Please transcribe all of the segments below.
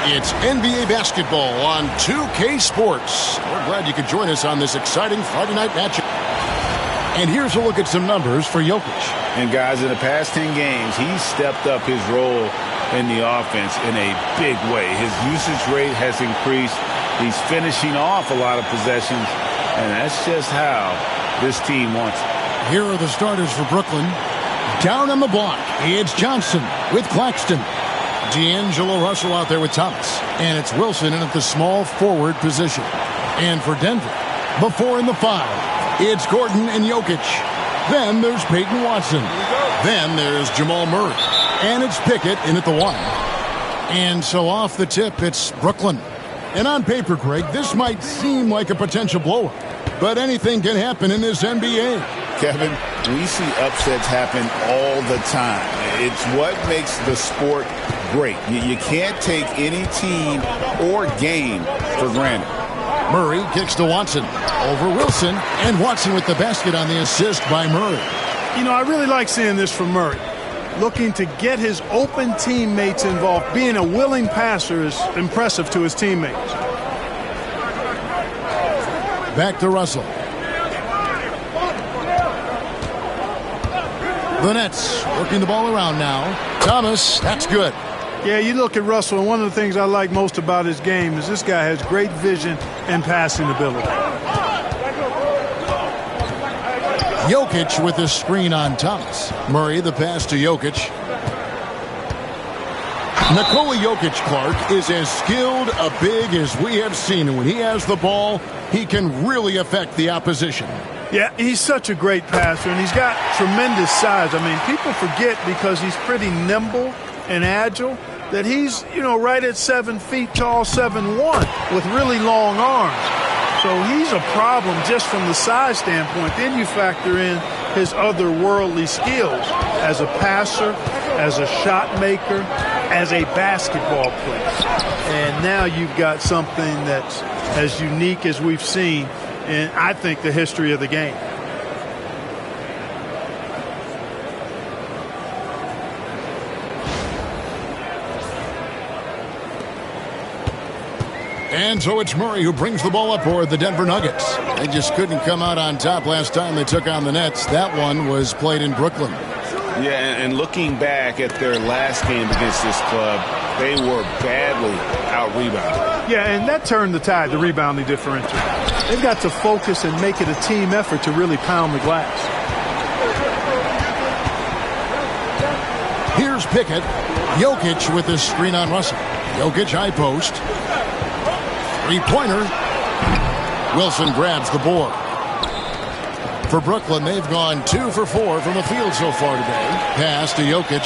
It's NBA basketball on 2K Sports. We're glad you could join us on this exciting Friday night matchup. And here's a look at some numbers for Jokic. And guys, in the past 10 games, he's stepped up his role in the offense in a big way. His usage rate has increased. He's finishing off a lot of possessions, and that's just how this team wants it. Here are the starters for Brooklyn. Down on the block, it's Johnson with Claxton. D'Angelo Russell out there with Thomas. And it's Wilson in at the small forward position. And for Denver, the 4 and the 5, it's Gordon and Jokic. Then there's Peyton Watson. Then there's Jamal Murray. And it's Pickett in at the 1. And so off the tip, it's Brooklyn. And on paper, Greg, this might seem like a potential blowout. But anything can happen in this NBA. Kevin, we see upsets happen all the time. It's what makes the sport great. You can't take any team or game for granted. Murray kicks to Watson. Over Wilson. And Watson with the basket on the assist by Murray. You know, I really like seeing this from Murray. Looking to get his open teammates involved. Being a willing passer is impressive to his teammates. Back to Russell. The Nets working the ball around now. Thomas, that's good. Yeah, you look at Russell, and one of the things I like most about his game is this guy has great vision and passing ability. Jokic with the screen on Thomas. Murray the pass to Jokic. Nikola Jokic, Clark, is as skilled a big as we have seen. And when he has the ball, he can really affect the opposition. Yeah, he's such a great passer, and he's got tremendous size. I mean, people forget because he's pretty nimble and agile that he's, right at 7 feet tall, 7'1", with really long arms. So he's a problem just from the size standpoint. Then you factor in his otherworldly skills as a passer, as a shot maker, as a basketball player. And now you've got something that's as unique as we've seen in, I think, the history of the game. And so it's Murray who brings the ball up for the Denver Nuggets. They just couldn't come out on top last time they took on the Nets. That one was played in Brooklyn. Yeah, and looking back at their last game against this club, they were badly out-rebounded. Yeah, and that turned the tide, the rebounding differential. They've got to focus and make it a team effort to really pound the glass. Here's Pickett. Jokic with the screen on Russell. Jokic high post. Three-pointer. Wilson grabs the board. For Brooklyn, they've gone 2 for 4 from the field so far today. Pass to Jokic.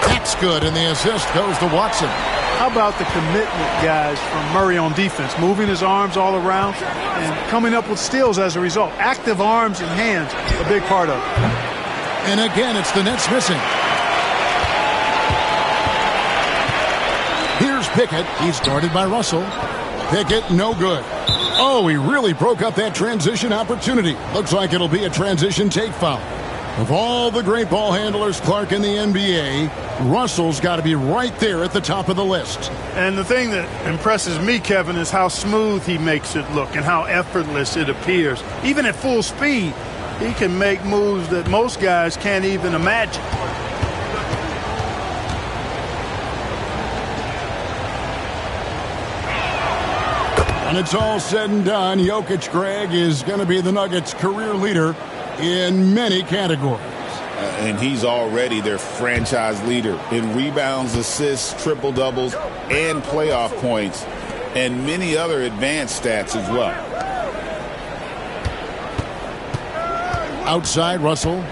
That's good, and the assist goes to Watson. How about the commitment, guys, from Murray on defense? Moving his arms all around and coming up with steals as a result. Active arms and hands, a big part of it. And again, it's the Nets missing. Here's Pickett. He's guarded by Russell. Pickett, no good. Oh, he really broke up that transition opportunity. Looks like it'll be a transition take foul. Of all the great ball handlers, Clark, in the NBA, Russell's got to be right there at the top of the list. And the thing that impresses me, Kevin, is how smooth he makes it look and how effortless it appears. Even at full speed, he can make moves that most guys can't even imagine. When it's all said and done, Jokic, Greg, is going to be the Nuggets' career leader in many categories. And he's already their franchise leader in rebounds, assists, triple-doubles, and playoff points, and many other advanced stats as well. Outside, Russell.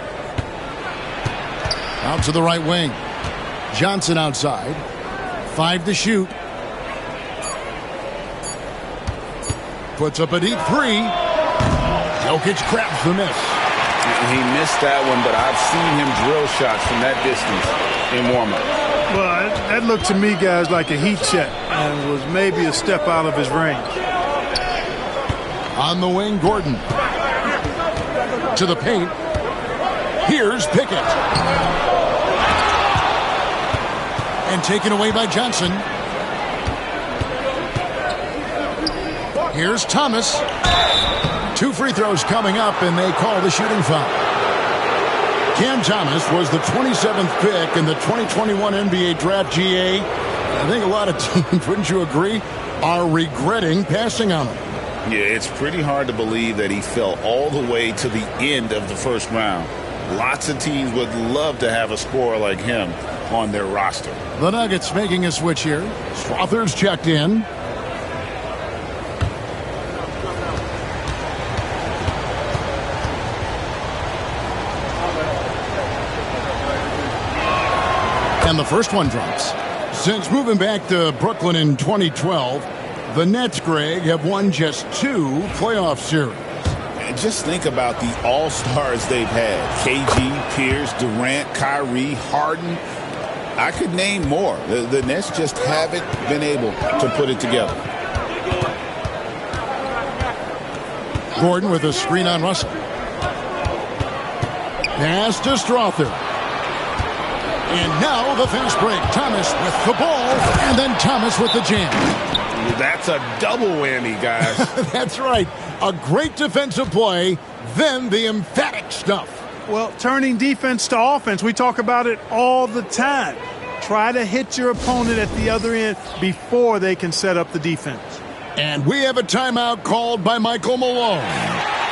Out to the right wing. Johnson outside. 5 to shoot. Puts up a deep 3. Jokic grabs the miss. He missed that one, but I've seen him drill shots from that distance in warm-up. Well, that looked to me, guys, like a heat check and was maybe a step out of his range. On the wing, Gordon. To the paint. Here's Pickett. And taken away by Johnson. Here's Thomas. 2 free throws coming up, and they call the shooting foul. Cam Thomas was the 27th pick in the 2021 NBA Draft. GA. I think a lot of teams, wouldn't you agree, are regretting passing on him. Yeah, it's pretty hard to believe that he fell all the way to the end of the first round. Lots of teams would love to have a scorer like him on their roster. The Nuggets making a switch here. Strother's checked in. And the first one drops. Since moving back to Brooklyn in 2012, the Nets, Greg, have won just 2 playoff series. And just think about the all-stars they've had. KG, Pierce, Durant, Kyrie, Harden. I could name more. The Nets just haven't been able to put it together. Gordon with a screen on Russell. Pass to Strother. And now the fast break. Thomas with the ball, and then Thomas with the jam. That's a double whammy, guys. That's right. A great defensive play, then the emphatic stuff. Well, turning defense to offense, we talk about it all the time. Try to hit your opponent at the other end before they can set up the defense. And we have a timeout called by Michael Malone.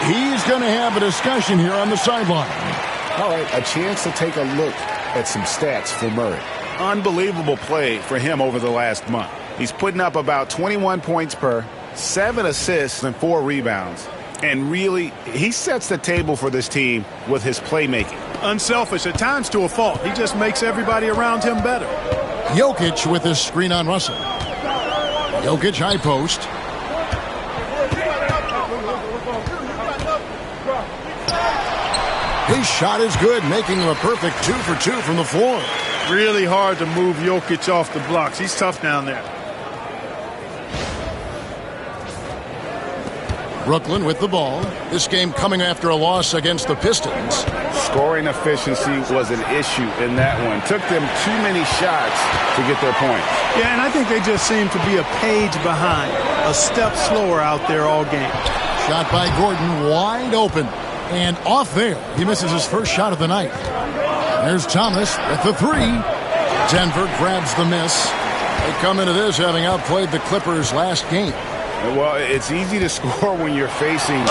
He's going to have a discussion here on the sideline. All right, a chance to take a look at some stats for Murray. Unbelievable play for him over the last month. He's putting up about 21 points per, 7 assists, and 4 rebounds. And really, he sets the table for this team with his playmaking. Unselfish, at times to a fault. He just makes everybody around him better. Jokic with his screen on Russell. Jokic high post. His shot is good, making him a perfect 2 for 2 from the floor. Really hard to move Jokic off the blocks. He's tough down there. Brooklyn with the ball. This game coming after a loss against the Pistons. Scoring efficiency was an issue in that one. Took them too many shots to get their points. Yeah, and I think they just seem to be a page behind, a step slower out there all game. Shot by Gordon, wide open. And off there, he misses his first shot of the night. There's Thomas at the 3. Denver grabs the miss. They come into this having outplayed the Clippers last game. Well, it's easy to score when you're facing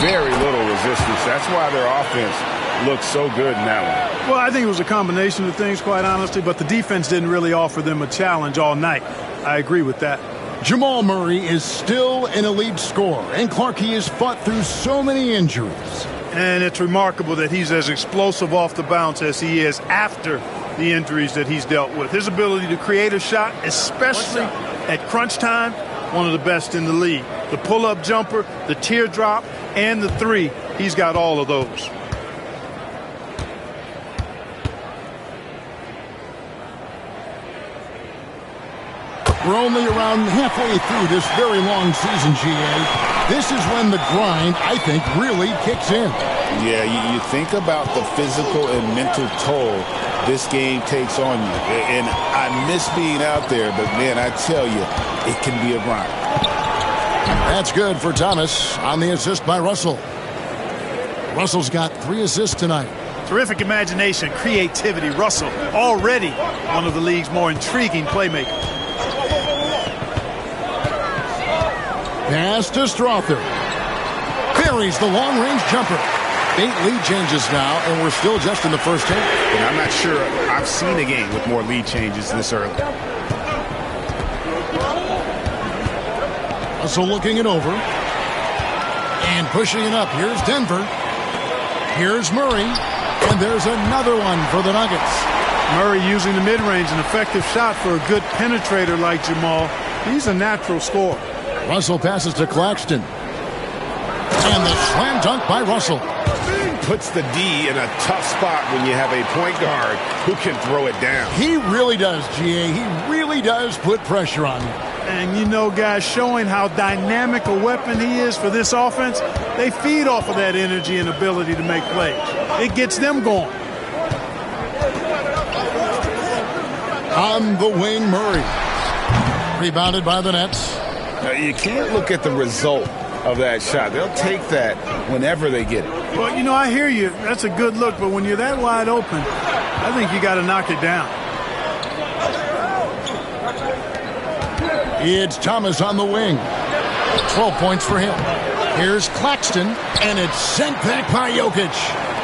very little resistance. That's why their offense looks so good in that one. Well, I think it was a combination of things, quite honestly, but the defense didn't really offer them a challenge all night. I agree with that. Jamal Murray is still an elite scorer, and Clark, he has fought through so many injuries. And it's remarkable that he's as explosive off the bounce as he is after the injuries that he's dealt with. His ability to create a shot, especially at crunch time, one of the best in the league. The pull-up jumper, the teardrop, and the 3, he's got all of those. We're only around halfway through this very long season, GA. This is when the grind, I think, really kicks in. Yeah, you think about the physical and mental toll this game takes on you. And I miss being out there, but, man, I tell you, it can be a grind. That's good for Thomas on the assist by Russell. Russell's got 3 assists tonight. Terrific imagination, creativity. Russell, already one of the league's more intriguing playmakers. Pass to Strother. Buries the long-range jumper. 8 lead changes now, and we're still just in the first half. And I'm not sure I've seen a game with more lead changes this early. Russell looking it over. And pushing it up. Here's Denver. Here's Murray. And there's another one for the Nuggets. Murray using the mid-range, an effective shot for a good penetrator like Jamal. He's a natural scorer. Russell passes to Claxton. And the slam dunk by Russell. Puts the D in a tough spot when you have a point guard who can throw it down. He really does, GA. He really does put pressure on him. And, you know, guys, showing how dynamic a weapon he is for this offense, they feed off of that energy and ability to make plays. It gets them going. On the wing, Murray. Rebounded by the Nets. You can't look at the result of that shot. They'll take that whenever they get it. Well, you know, I hear you. That's a good look, but when you're that wide open, I think you got to knock it down. It's Thomas on the wing. 12 points for him. Here's Claxton, and it's sent back by Jokic.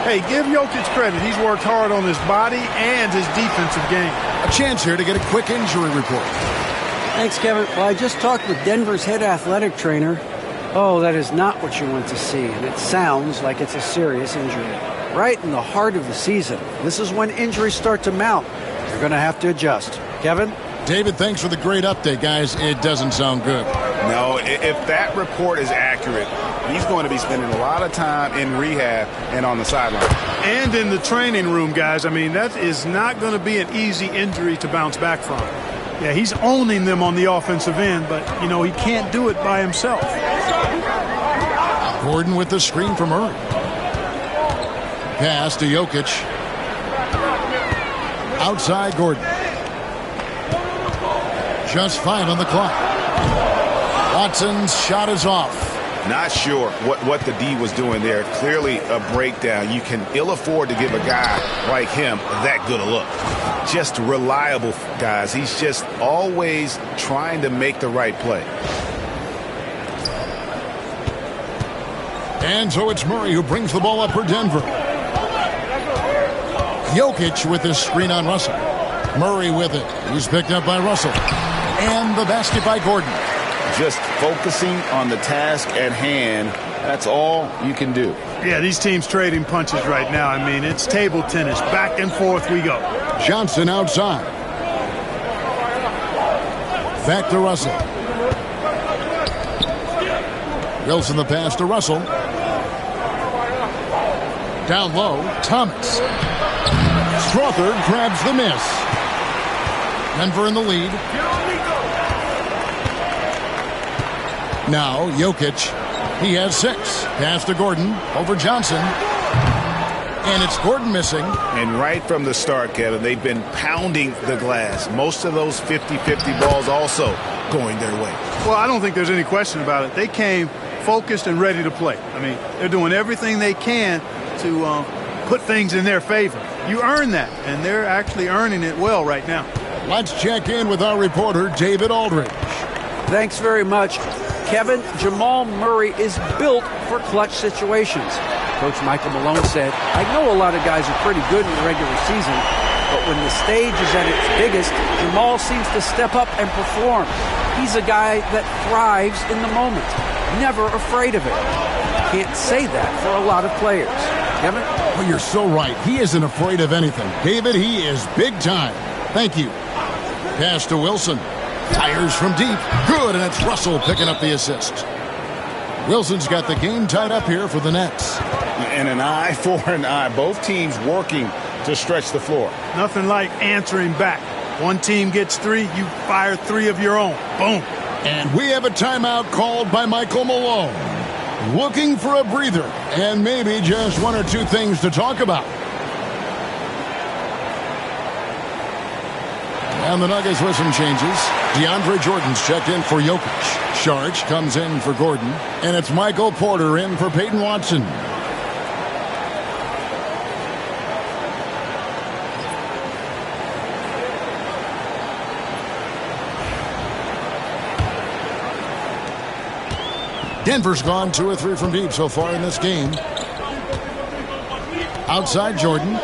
Hey, give Jokic credit. He's worked hard on his body and his defensive game. A chance here to get a quick injury report. Thanks, Kevin. Well, I just talked with Denver's head athletic trainer. Oh, that is not what you want to see, and it sounds like it's a serious injury. Right in the heart of the season. This is when injuries start to mount. You're going to have to adjust. Kevin? David, thanks for the great update, guys. It doesn't sound good. No, if that report is accurate, he's going to be spending a lot of time in rehab and on the sideline. And in the training room, guys. I mean, that is not going to be an easy injury to bounce back from. Yeah, he's owning them on the offensive end, but, you know, he can't do it by himself. Gordon with the screen from Murray. Pass to Jokic. Outside Gordon. Just 5 on the clock. Watson's shot is off. Not sure what the D was doing there. Clearly a breakdown. You can ill afford to give a guy like him that good a look. Just reliable, guys. He's just always trying to make the right play. And so it's Murray who brings the ball up for Denver. Jokic with his screen on Russell. Murray with it. He's picked up by Russell. And the basket by Gordon. Just focusing on the task at hand. That's all you can do. Yeah, these teams trading punches right now. I mean, it's table tennis. Back and forth we go. Johnson outside. Back to Russell. Wilson the pass to Russell. Down low, Thomas. Strawther grabs the miss. Denver in the lead. Now Jokic. He has 6. Pass to Gordon over Johnson. And it's Gordon missing. And right from the start, Kevin, they've been pounding the glass. Most of those 50-50 balls also going their way. Well, I don't think there's any question about it. They came focused and ready to play. I mean, they're doing everything they can to put things in their favor. You earn that, and they're actually earning it well right now. Let's check in with our reporter, David Aldridge. Thanks very much. Kevin, Jamal Murray is built for clutch situations. Coach Michael Malone said, I know a lot of guys are pretty good in the regular season, but when the stage is at its biggest, Jamal seems to step up and perform. He's a guy that thrives in the moment, never afraid of it. Can't say that for a lot of players. Kevin? Well, you're so right. He isn't afraid of anything. David, he is big time. Thank you. Pass to Wilson. Fires from deep. Good, and it's Russell picking up the assist. Wilson's got the game tied up here for the Nets. And an eye for an eye. Both teams working to stretch the floor. Nothing like answering back. One team gets 3, you fire 3 of your own. Boom. And we have a timeout called by Michael Malone. Looking for a breather and maybe just 1 or 2 things to talk about. And the Nuggets with some changes. DeAndre Jordan's checked in for Jokic. Saric comes in for Gordon. And it's Michael Porter in for Peyton Watson. Denver's gone 2 or 3 from deep so far in this game. Outside Jordan.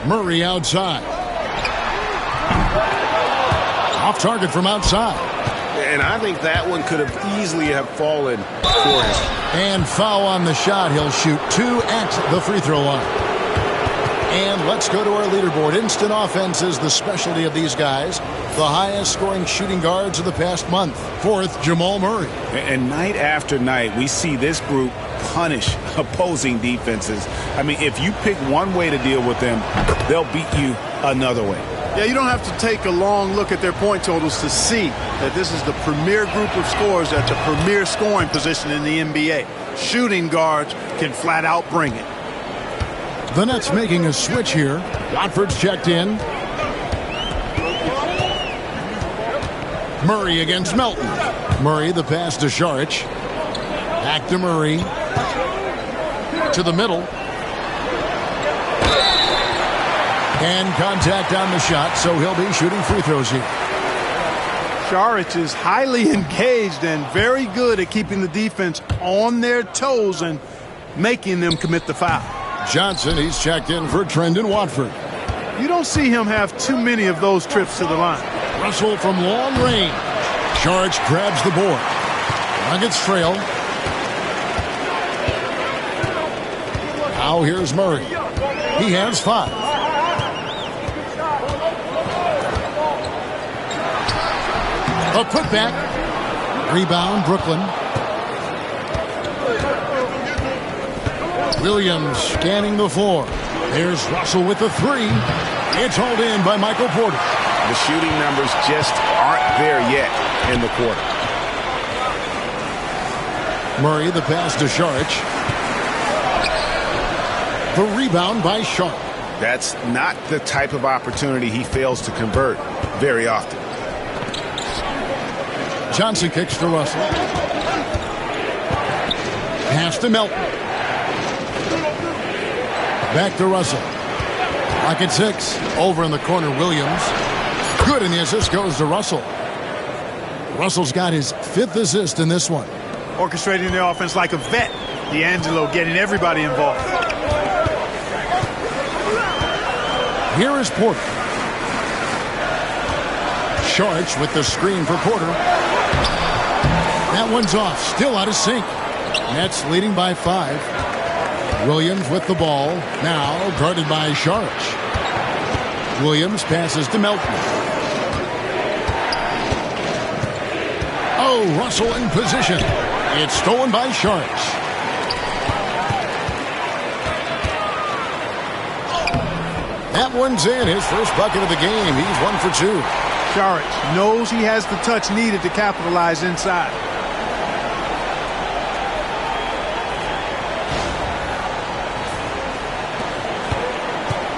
Murray outside. Off target from outside. And I think that one could have easily have fallen for him. And foul on the shot. He'll shoot 2 at the free throw line. And let's go to our leaderboard. Instant offense is the specialty of these guys. The highest scoring shooting guards of the past month. 4th, Jamal Murray. And night after night, we see this group punish opposing defenses. I mean, if you pick one way to deal with them, they'll beat you another way. Yeah, you don't have to take a long look at their point totals to see that this is the premier group of scorers at the premier scoring position in the NBA. Shooting guards can flat out bring it. The Nets making a switch here. Watford's checked in. Murray against Melton. Murray, the pass to Šarić. Back to Murray. To the middle. And contact on the shot, so he'll be shooting free throws here. Šarić is highly engaged and very good at keeping the defense on their toes and making them commit the foul. Johnson, he's checked in for Trendon Watford. You don't see him have too many of those trips to the line. Russell from long range. Šarić grabs the board. Nuggets trail. Now here's Murray. He has 5. A putback. Rebound, Brooklyn. Williams scanning the floor. There's Russell with the 3. It's hauled in by Michael Porter. The shooting numbers just aren't there yet in the quarter. Murray, the pass to Šarić. The rebound by Sharp. That's not the type of opportunity he fails to convert very often. Johnson kicks to Russell. Pass to Melton. Back to Russell. Lock at 6. Over in the corner, Williams. Good, and the assist goes to Russell. Russell's got his 5th assist in this one. Orchestrating the offense like a vet. D'Angelo getting everybody involved. Here is Porter. Šarić with the screen for Porter. That one's off. Still out of sync. Nets leading by 5. Williams with the ball. Now guarded by Šarić. Williams passes to Melton. Oh, Russell in position. It's stolen by Šarić. That one's in. His first bucket of the game. He's 1 for 2. Šarić knows he has the touch needed to capitalize inside.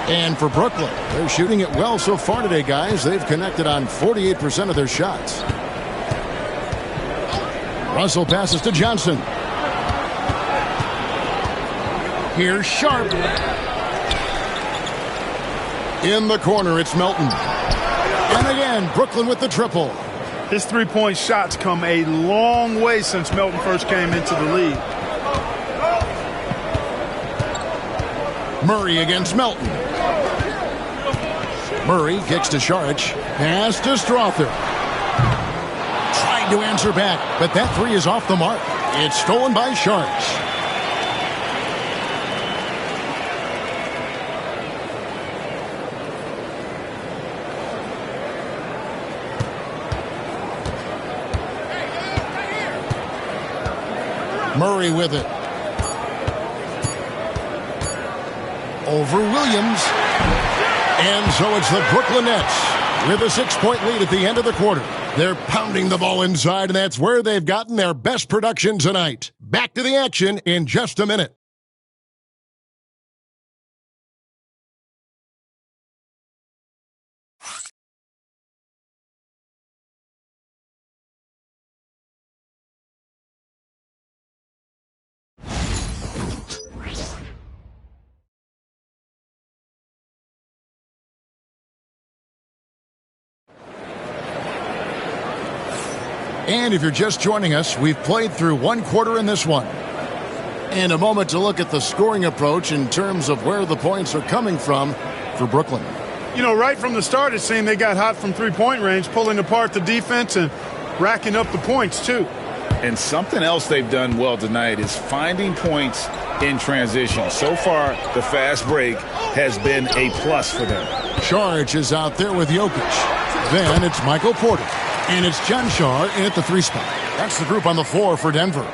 And for Brooklyn, they're shooting it well so far today, guys. They've connected on 48% of their shots. Russell passes to Johnson. Here's Sharp. In the corner, it's Melton. And again, Brooklyn with the triple. His three-point shots come a long way since Melton first came into the league. Murray against Melton. Murray kicks to Šarić. Pass to Strawther. Trying to answer back, but that 3 is off the mark. It's stolen by Šarić. Murray with it. Over Williams. And so it's the Brooklyn Nets with a 6-point lead at the end of the quarter. They're pounding the ball inside, and that's where they've gotten their best production tonight. Back to the action in just a minute. And if you're just joining us, we've played through 1 quarter in this one. And a moment to look at the scoring approach in terms of where the points are coming from for Brooklyn. You know, right from the start, it seemed they got hot from three-point range, pulling apart the defense and racking up the points, too. And something else they've done well tonight is finding points in transition. So far, the fast break has been a plus for them. Šarić is out there with Jokic. Then it's Michael Porter. And it's Jon Scherer in at the 3 spot. That's the group on the floor for Denver.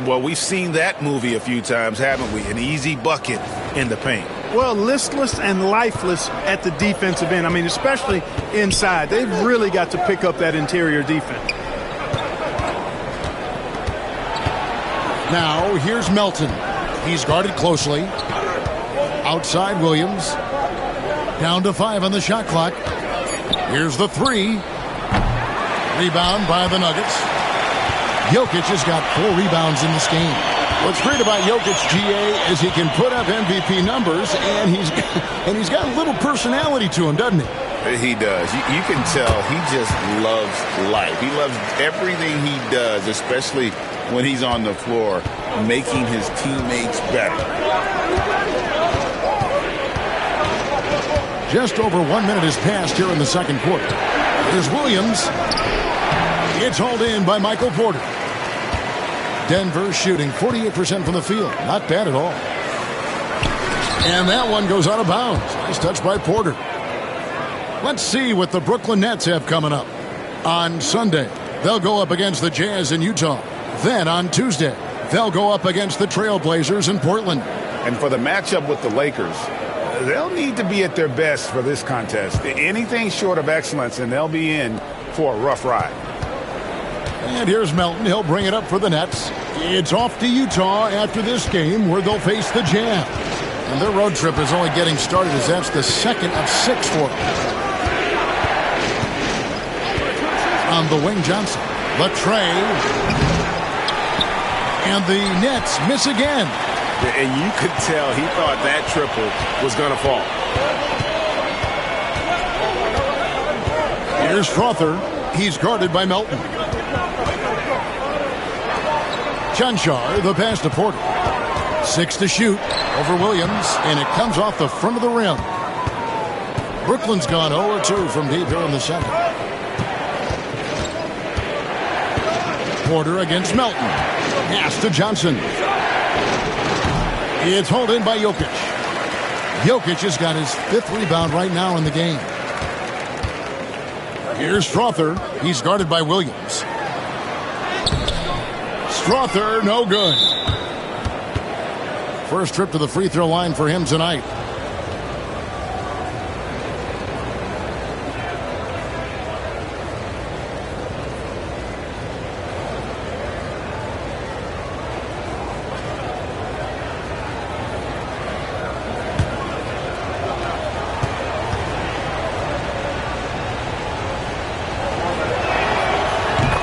Well, we've seen that movie a few times, haven't we? An easy bucket in the paint. Well, listless and lifeless at the defensive end. I mean, especially inside. They've really got to pick up that interior defense. Now, here's Melton. He's guarded closely. Outside Williams. Down to 5 on the shot clock. Here's the 3. Rebound by the Nuggets. Jokic has got 4 rebounds in this game. What's great about Jokic, GA, is he can put up MVP numbers, and he's got a little personality to him, doesn't he? He does. You can tell he just loves life. He loves everything he does, especially when he's on the floor, making his teammates better. Just over 1 minute has passed here in the second quarter. There's Williams. It's hauled in by Michael Porter. Denver shooting 48% from the field. Not bad at all. And that one goes out of bounds. Nice touch by Porter. Let's see what the Brooklyn Nets have coming up. On Sunday, they'll go up against the Jazz in Utah. Then on Tuesday, they'll go up against the Trailblazers in Portland. And for the matchup with the Lakers, they'll need to be at their best for this contest. Anything short of excellence, and they'll be in for a rough ride. And here's Melton. He'll bring it up for the Nets. It's off to Utah after this game where they'll face the Jazz. And their road trip is only getting started as that's the second of 6 for them. On the wing, Johnson. Latrey. And the Nets miss again. And you could tell he thought that triple was going to fall. Here's Strother. He's guarded by Melton. Chanchar, the pass to Porter. 6 to shoot over Williams, and it comes off the front of the rim. Brooklyn's gone 0-2 from deep here in the second. Porter against Melton. Pass to Johnson. It's hauled in by Jokic. Jokic has got his 5th rebound right now in the game. Here's Strother. He's guarded by Williams. Strother, no good. First trip to the free throw line for him tonight.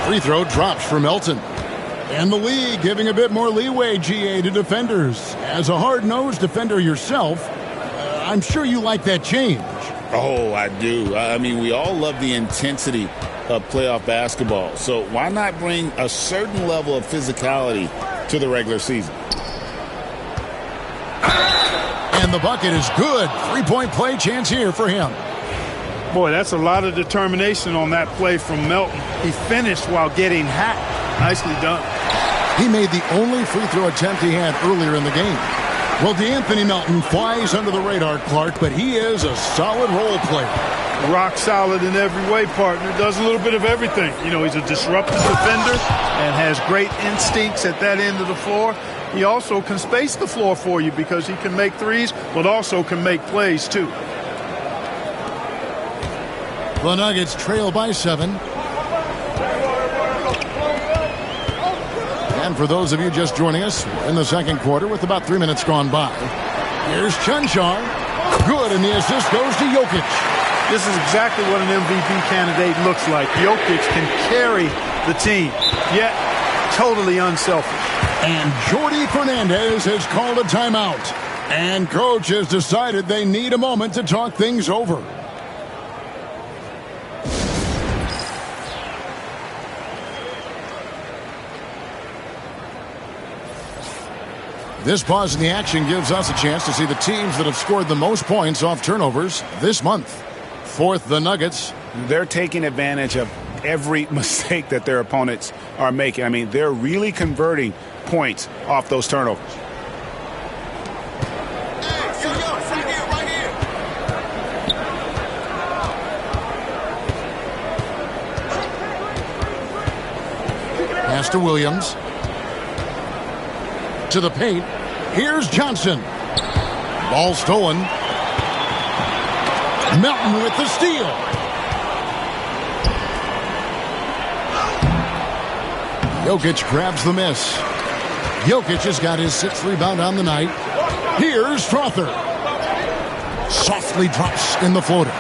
Free throw drops for Melton. And the league giving a bit more leeway, GA, to defenders. As a hard-nosed defender yourself, I'm sure you like that change. Oh, I do. I mean, we all love the intensity of playoff basketball. So why not bring a certain level of physicality to the regular season? And the bucket is good. 3-point play chance here for him. Boy, that's a lot of determination on that play from Melton. He finished while getting hacked. Nicely done. He made the only free throw attempt he had earlier in the game. Well, DeAnthony Melton flies under the radar, Clark, but he is a solid role player. Rock solid in every way, partner. Does a little bit of everything. You know, he's a disruptive defender and has great instincts at that end of the floor. He also can space the floor for you because he can make threes, but also can make plays, too. The Nuggets trail by 7. And for those of you just joining us, we're in the second quarter with about 3 minutes gone by. Here's Chanchar. Good, and the assist goes to Jokic. This is exactly what an MVP candidate looks like. Jokic can carry the team, yet totally unselfish. And Jordi Fernandez has called a timeout. And coach has decided they need a moment to talk things over. This pause in the action gives us a chance to see the teams that have scored the most points off turnovers this month. Fourth, the Nuggets. They're taking advantage of every mistake that their opponents are making. I mean, they're really converting points off those turnovers. Pass to Williams. To the paint. Here's Johnson. Ball stolen. Melton with the steal. Jokic grabs the miss. Jokic has got his 6th rebound on the night. Here's Strother. Softly drops in the floater.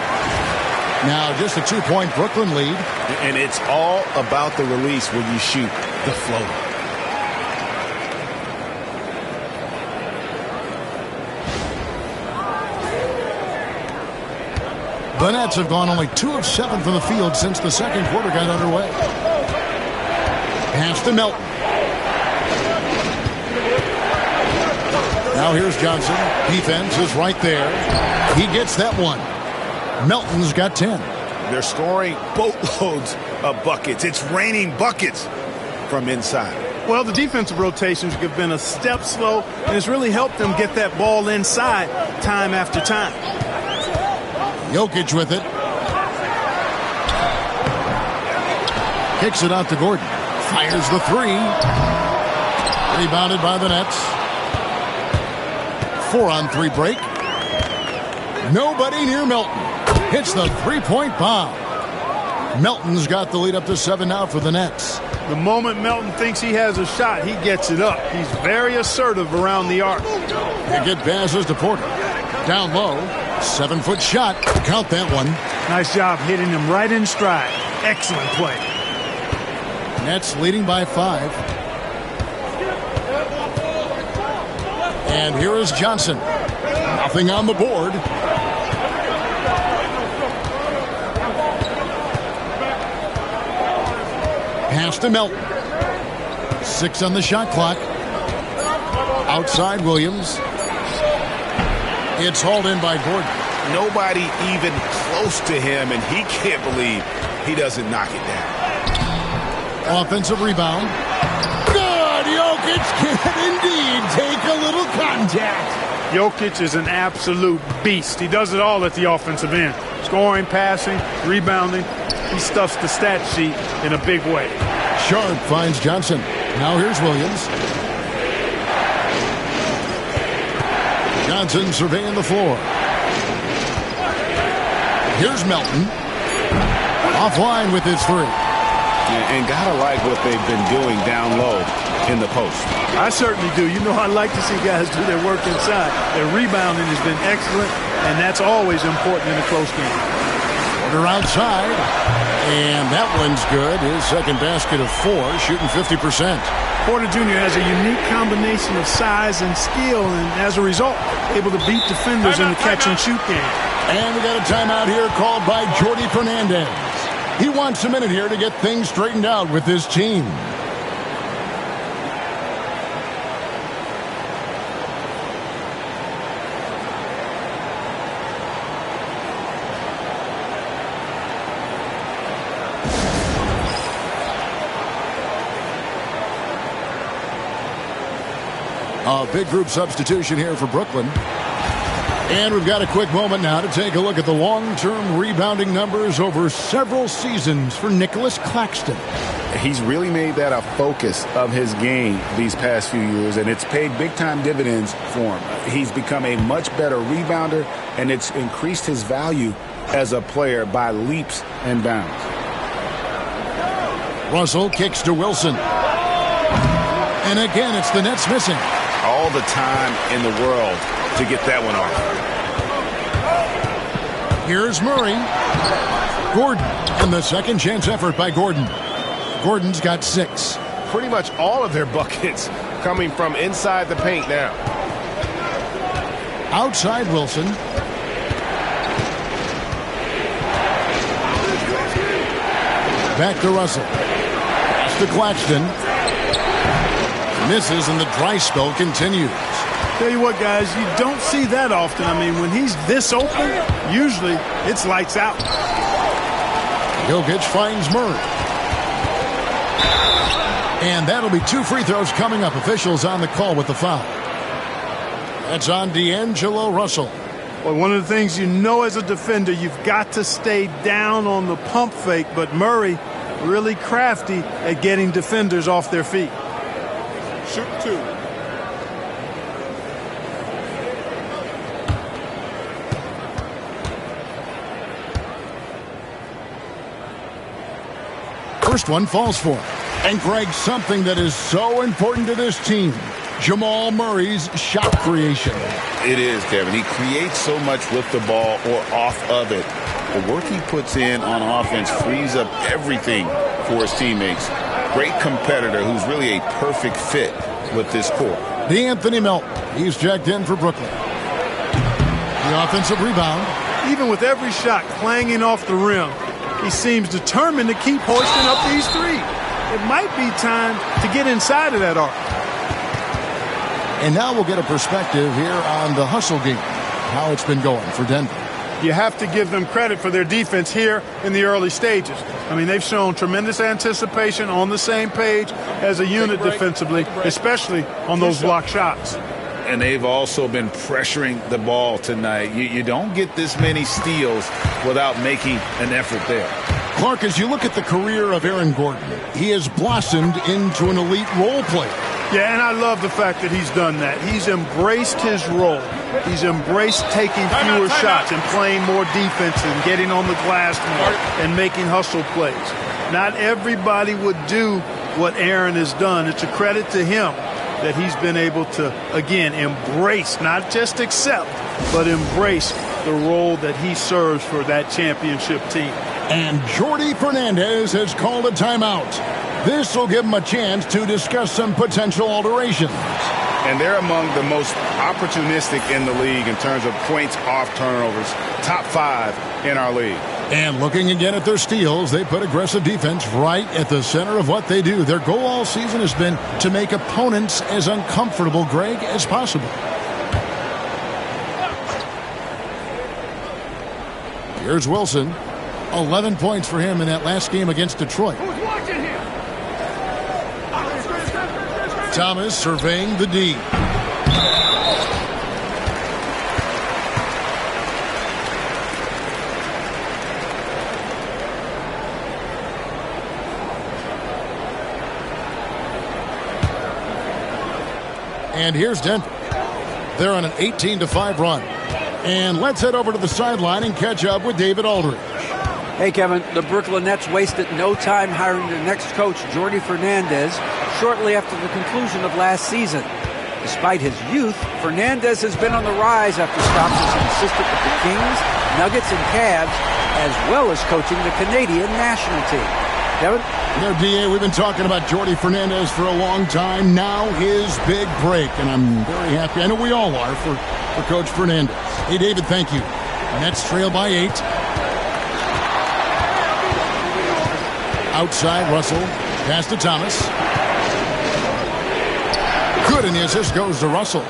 Now just a 2-point Brooklyn lead. And it's all about the release when you shoot the floater. The Nets have gone only 2 of 7 from the field since the second quarter got underway. Pass to Melton. Now here's Johnson. Defense is right there. He gets that one. Melton's got 10. They're scoring boatloads of buckets. It's raining buckets from inside. Well, the defensive rotations have been a step slow, and it's really helped them get that ball inside time after time. Jokic with it. Kicks it out to Gordon. Fires the 3. Rebounded by the Nets. 4-on-3 break. Nobody near Melton. Hits the 3-point bomb. Melton's got the lead up to 7 now for the Nets. The moment Melton thinks he has a shot, he gets it up. He's very assertive around the arc. They get passes to Porter. Down low. 7-foot shot. Count that one. Nice job hitting him right in stride. Excellent play. Nets leading by 5. And here is Johnson. Nothing on the board. Pass to Melton. 6 on the shot clock. Outside Williams. It's hauled in by Gordon. Nobody even close to him, and he can't believe he doesn't knock it down. Offensive rebound. Good! Jokic can indeed take a little contact. Jokic is an absolute beast. He does it all at the offensive end. Scoring, passing, rebounding. He stuffs the stat sheet in a big way. Sharp finds Johnson. Now here's Williams. Johnson surveying the floor. Here's Melton. Offline with his 3. And gotta like what they've been doing down low in the post. I certainly do. You know, I like to see guys do their work inside. Their rebounding has been excellent, and that's always important in a close game. Porter outside, and that one's good. His second basket of 4, shooting 50%. Porter Jr. has a unique combination of size and skill, and as a result, able to beat defenders in the catch-and-shoot game. And we got a timeout here called by Jordi Fernandez. He wants a minute here to get things straightened out with his team. A big group substitution here for Brooklyn. And we've got a quick moment now to take a look at the long-term rebounding numbers over several seasons for Nicholas Claxton. He's really made that a focus of his game these past few years, and it's paid big-time dividends for him. He's become a much better rebounder, and it's increased his value as a player by leaps and bounds. Russell kicks to Wilson. And again, it's the Nets missing. All the time in the world to get that one off. Here's Murray. Gordon. And the second chance effort by Gordon. Gordon's got 6. Pretty much all of their buckets coming from inside the paint now. Outside Wilson. Back to Russell. Pass to Claxton. Misses, and the dry spell continues. Tell you what, guys, you don't see that often. I mean, when he's this open, usually it's lights out. Jokic finds Murray. And that'll be 2 free throws coming up. Officials on the call with the foul. That's on D'Angelo Russell. Well, one of the things you know as a defender, you've got to stay down on the pump fake, but Murray really crafty at getting defenders off their feet. Shoot 2. First one falls for him. And Greg, something that is so important to this team. Jamal Murray's shot creation. It is, Kevin. He creates so much with the ball or off of it. The work he puts in on offense frees up everything for his teammates. Great competitor who's really a perfect fit with this core. D'Anthony Melton. He's checked in for Brooklyn. The offensive rebound. Even with every shot clanging off the rim, he seems determined to keep hoisting up these threes. It might be time to get inside of that arc. And now we'll get a perspective here on the hustle game, how it's been going for Denver. You have to give them credit for their defense here in the early stages. I mean, they've shown tremendous anticipation, on the same page as a unit defensively, especially on those block shots. And they've also been pressuring the ball tonight. You don't get this many steals without making an effort there. Clark, as you look at the career of Aaron Gordon, he has blossomed into an elite role player. Yeah, and I love the fact that he's done that. He's embraced his role. He's embraced taking fewer shots and playing more defense and getting on the glass more and making hustle plays. Not everybody would do what Aaron has done. It's a credit to him that he's been able to, again, embrace, not just accept, but embrace the role that he serves for that championship team. And Jordi Fernandez has called a timeout. This will give him a chance to discuss some potential alterations. And they're among the most opportunistic in the league in terms of points off turnovers. Top 5 in our league. And looking again at their steals, they put aggressive defense right at the center of what they do. Their goal all season has been to make opponents as uncomfortable, Greg, as possible. Here's Wilson. 11 points for him in that last game against Detroit. Thomas surveying the D. And here's Denver. They're on an 18-5 run. And let's head over to the sideline and catch up with David Aldridge. Hey, Kevin, the Brooklyn Nets wasted no time hiring their next coach, Jordi Fernandez, shortly after the conclusion of last season. Despite his youth, Fernandez has been on the rise after stops as an assistant with the Kings, Nuggets, and Cavs, as well as coaching the Canadian national team. Kevin? You know, D.A., we've been talking about Jordi Fernandez for a long time. Now his big break, and I'm very happy. I know we all are for Coach Fernandez. Hey, David, thank you. Nets trail by 8. Outside, Russell. Pass to Thomas. Good, and the assist goes to Russell.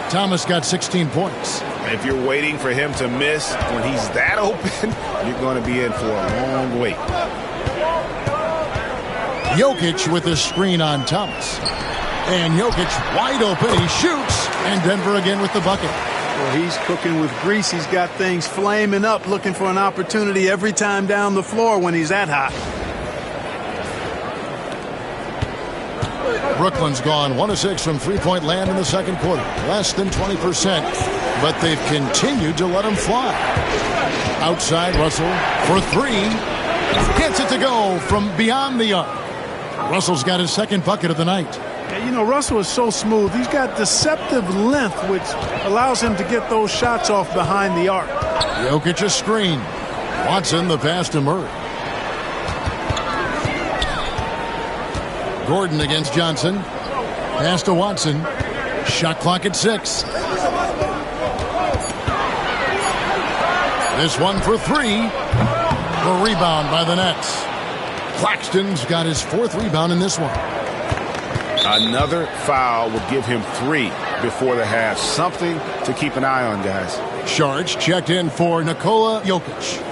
Thomas got 16 points. If you're waiting for him to miss when he's that open, you're going to be in for a long wait. Jokic with the screen on Thomas. And Jokic wide open. He shoots. And Denver again with the bucket. Well, he's cooking with grease. He's got things flaming up, looking for an opportunity every time down the floor when he's that hot. Brooklyn's gone 1 of 6 from three-point land in the second quarter. Less than 20%. But they've continued to let him fly. Outside, Russell for 3. Gets it to go from beyond the arc. Russell's got his second bucket of the night. Yeah, you know, Russell is so smooth. He's got deceptive length, which allows him to get those shots off behind the arc. Jokic a screen. Watson the pass to Murray. Gordon against Johnson. Pass to Watson. Shot clock at 6. This one for 3. The rebound by the Nets. Claxton's got his 4th rebound in this one. Another foul will give him 3 before the half. Something to keep an eye on, guys. Sharge checked in for Nikola Jokic.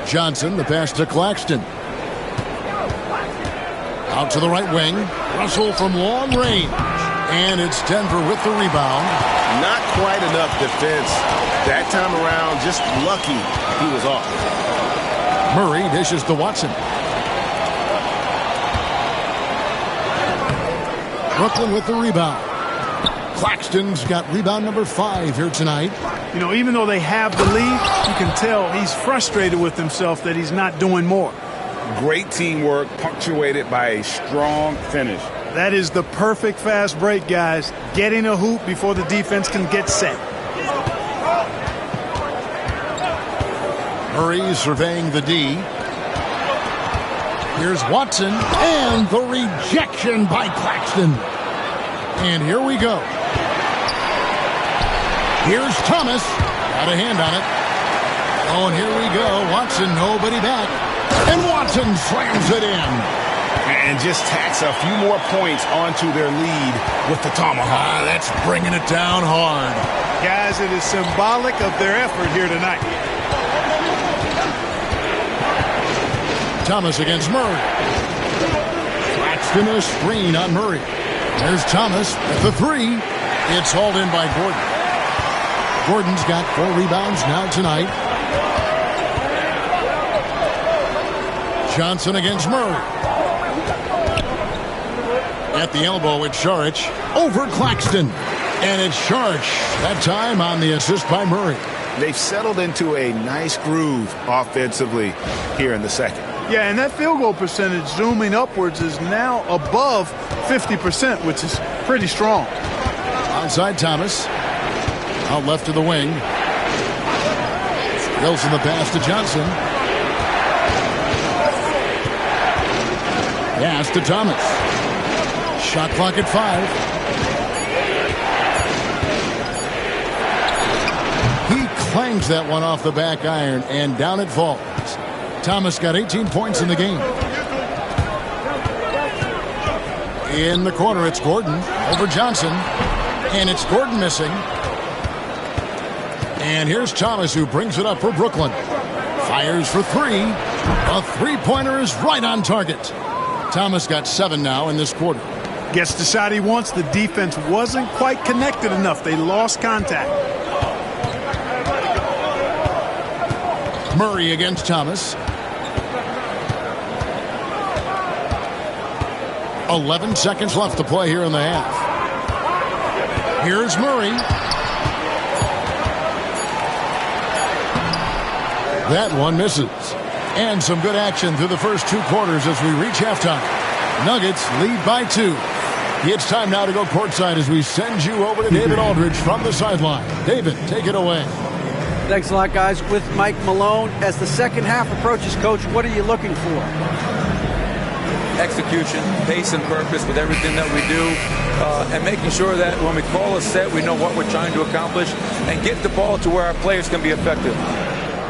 Johnson, the pass to Claxton. Out to the right wing. Russell from long range. And it's Denver with the rebound. Not quite enough defense. That time around, just lucky he was off. Murray dishes to Watson. Brooklyn with the rebound. Claxton's got rebound number 5 here tonight. You know, even though they have the lead, you can tell he's frustrated with himself that he's not doing more. Great teamwork punctuated by a strong finish. That is the perfect fast break, guys. Getting a hoop before the defense can get set. Murray surveying the D. Here's Watson, and the rejection by Claxton. And here we go. Here's Thomas. Got a hand on it. Oh, and here we go. Watson, nobody back. And Watson slams it in. And just tacks a few more points onto their lead with the tomahawk. That's bringing it down hard. Guys, it is symbolic of their effort here tonight. Thomas against Murray. Claxton a screen on Murray. There's Thomas at the 3. It's hauled in by Gordon. Gordon's got 4 rebounds now tonight. Johnson against Murray. At the elbow, it's Saric over Claxton. And it's Saric, that time on the assist by Murray. They've settled into a nice groove offensively here in the second. Yeah, and that field goal percentage zooming upwards is now above 50%, which is pretty strong. Outside Thomas. Out left to the wing. Wilson the pass to Johnson. Pass to Thomas. Shot clock at 5. He clangs that one off the back iron, and down it falls. Thomas got 18 points in the game. In the corner, it's Gordon over Johnson. And it's Gordon missing. And here's Thomas, who brings it up for Brooklyn. Fires for 3. A three-pointer is right on target. Thomas got 7 now in this quarter. Gets the shot he wants. The defense wasn't quite connected enough. They lost contact. Murray against Thomas. 11 seconds left to play here in the half. Here's Murray. That one misses. And some good action through the first 2 quarters as we reach halftime. Nuggets lead by 2. It's time now to go courtside as we send you over to David Aldridge from the sideline. David, take it away. Thanks a lot, guys. With Mike Malone, as the second half approaches, Coach, what are you looking for? Execution, pace and purpose with everything that we do, and making sure that when we call a set, we know what we're trying to accomplish and get the ball to where our players can be effective.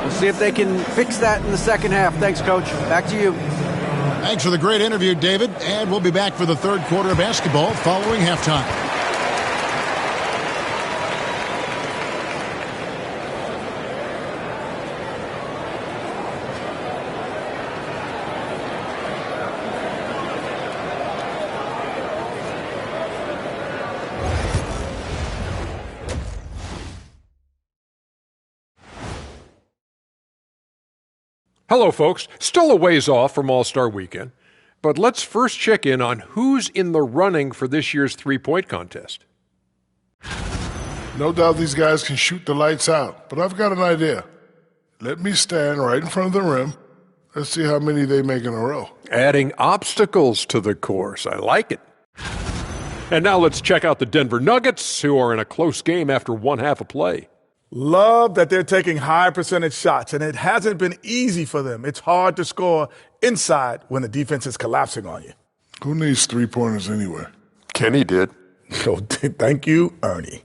We'll see if they can fix that in the second half. Thanks, Coach. Back to you. Thanks for the great interview, David. And we'll be back for the third quarter of basketball following halftime. Hello, folks. Still a ways off from All-Star Weekend, but let's first check in on who's in the running for this year's three-point contest. No doubt these guys can shoot the lights out, but I've got an idea. Let me stand right in front of the rim. Let's see how many they make in a row. Adding obstacles to the course. I like it. And now let's check out the Denver Nuggets, who are in a close game after one half of play. Love that they're taking high percentage shots, and it hasn't been easy for them. It's hard to score inside when the defense is collapsing on you. Who needs three-pointers anyway? Kenny did. So thank you, Ernie.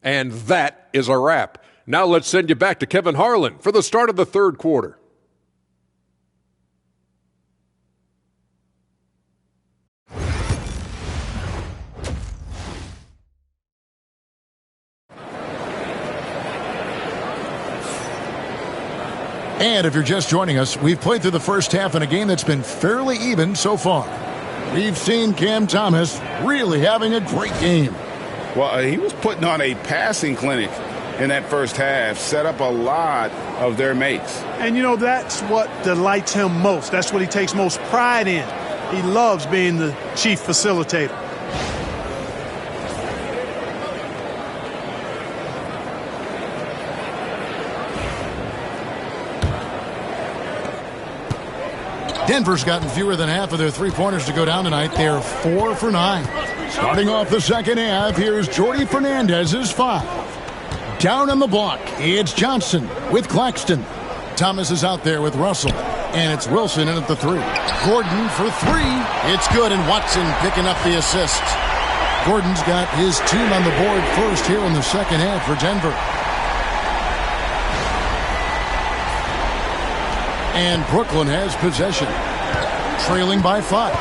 And that is a wrap. Now let's send you back to Kevin Harlan for the start of the third quarter. And if you're just joining us, we've played through the first half in a game that's been fairly even so far. We've seen Cam Thomas really having a great game. Well, he was putting on a passing clinic in that first half, set up a lot of their makes. And, you know, that's what delights him most. That's what he takes most pride in. He loves being the chief facilitator. Denver's gotten fewer than half of their three-pointers to go down tonight. They're 4 for 9. Starting off the second half, here's Jordi Fernandez's 5. Down on the block, it's Johnson with Claxton. Thomas is out there with Russell. And it's Wilson in at the 3. Gordon for 3. It's good, and Watson picking up the assist. Gordon's got his team on the board first here in the second half for Denver. And Brooklyn has possession, trailing by 5.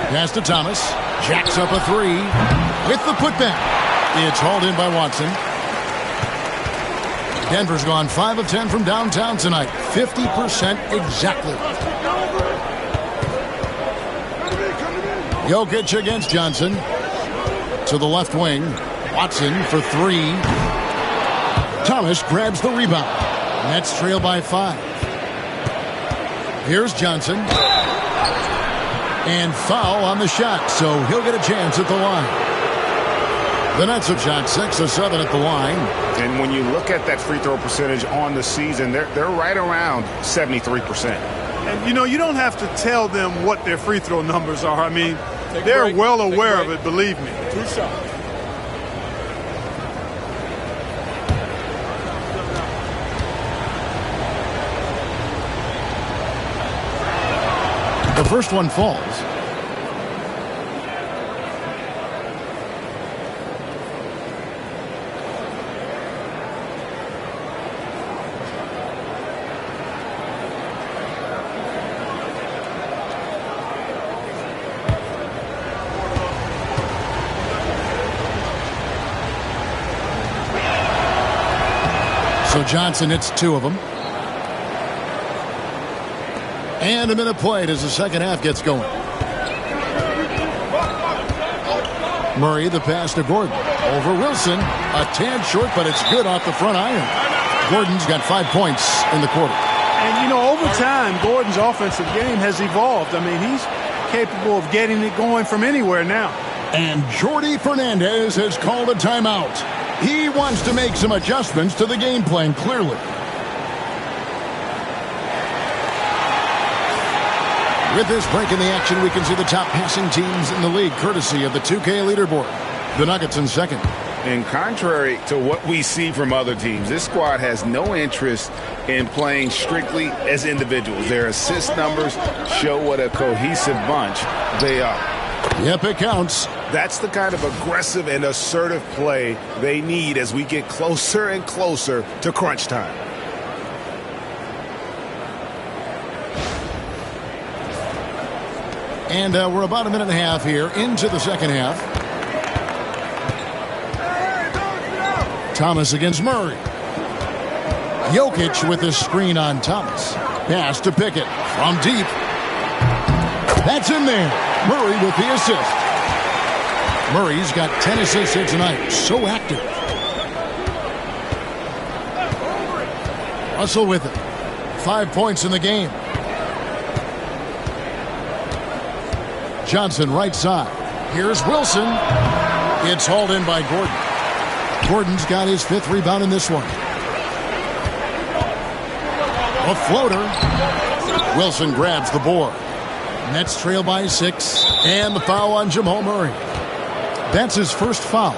Pass to Thomas. Jacks up a 3 with the putback. It's hauled in by Watson. Denver's gone 5 of 10 from downtown tonight. 50% exactly. Jokic against Johnson. To the left wing. Watson for 3. Thomas grabs the rebound. Nets trail by 5. Here's Johnson. And foul on the shot, so he'll get a chance at the line. The Nets have shot 6 of 7 at the line. And when you look at that free throw percentage on the season, they're right around 73%. And, you don't have to tell them what their free throw numbers are. I mean, they're well aware of it, believe me. 2 shots. The first one falls. So Johnson hits 2 of them. And a minute played as the second half gets going. Murray, the pass to Gordon. Over Wilson. A tad short, but it's good off the front iron. Gordon's got 5 points in the quarter. And, over time, Gordon's offensive game has evolved. I mean, he's capable of getting it going from anywhere now. And Jordi Fernandez has called a timeout. He wants to make some adjustments to the game plan, clearly. With this break in the action, we can see the top passing teams in the league, courtesy of the 2K leaderboard. The Nuggets in second. And contrary to what we see from other teams, this squad has no interest in playing strictly as individuals. Their assist numbers show what a cohesive bunch they are. Yep, it counts. That's the kind of aggressive and assertive play they need as we get closer and closer to crunch time. And we're about a minute and a half here into the second half. Thomas against Murray. Jokic with the screen on Thomas. Pass to Pickett from deep. That's in there. Murray with the assist. Murray's got 10 assists here tonight. So active. Russell with it. 5 points in the game. Johnson right side. Here's Wilson. It's hauled in by Gordon. Gordon's got his 5th rebound in this one. A floater. Wilson grabs the board. Nets trail by 6. And the foul on Jamal Murray. That's his first foul.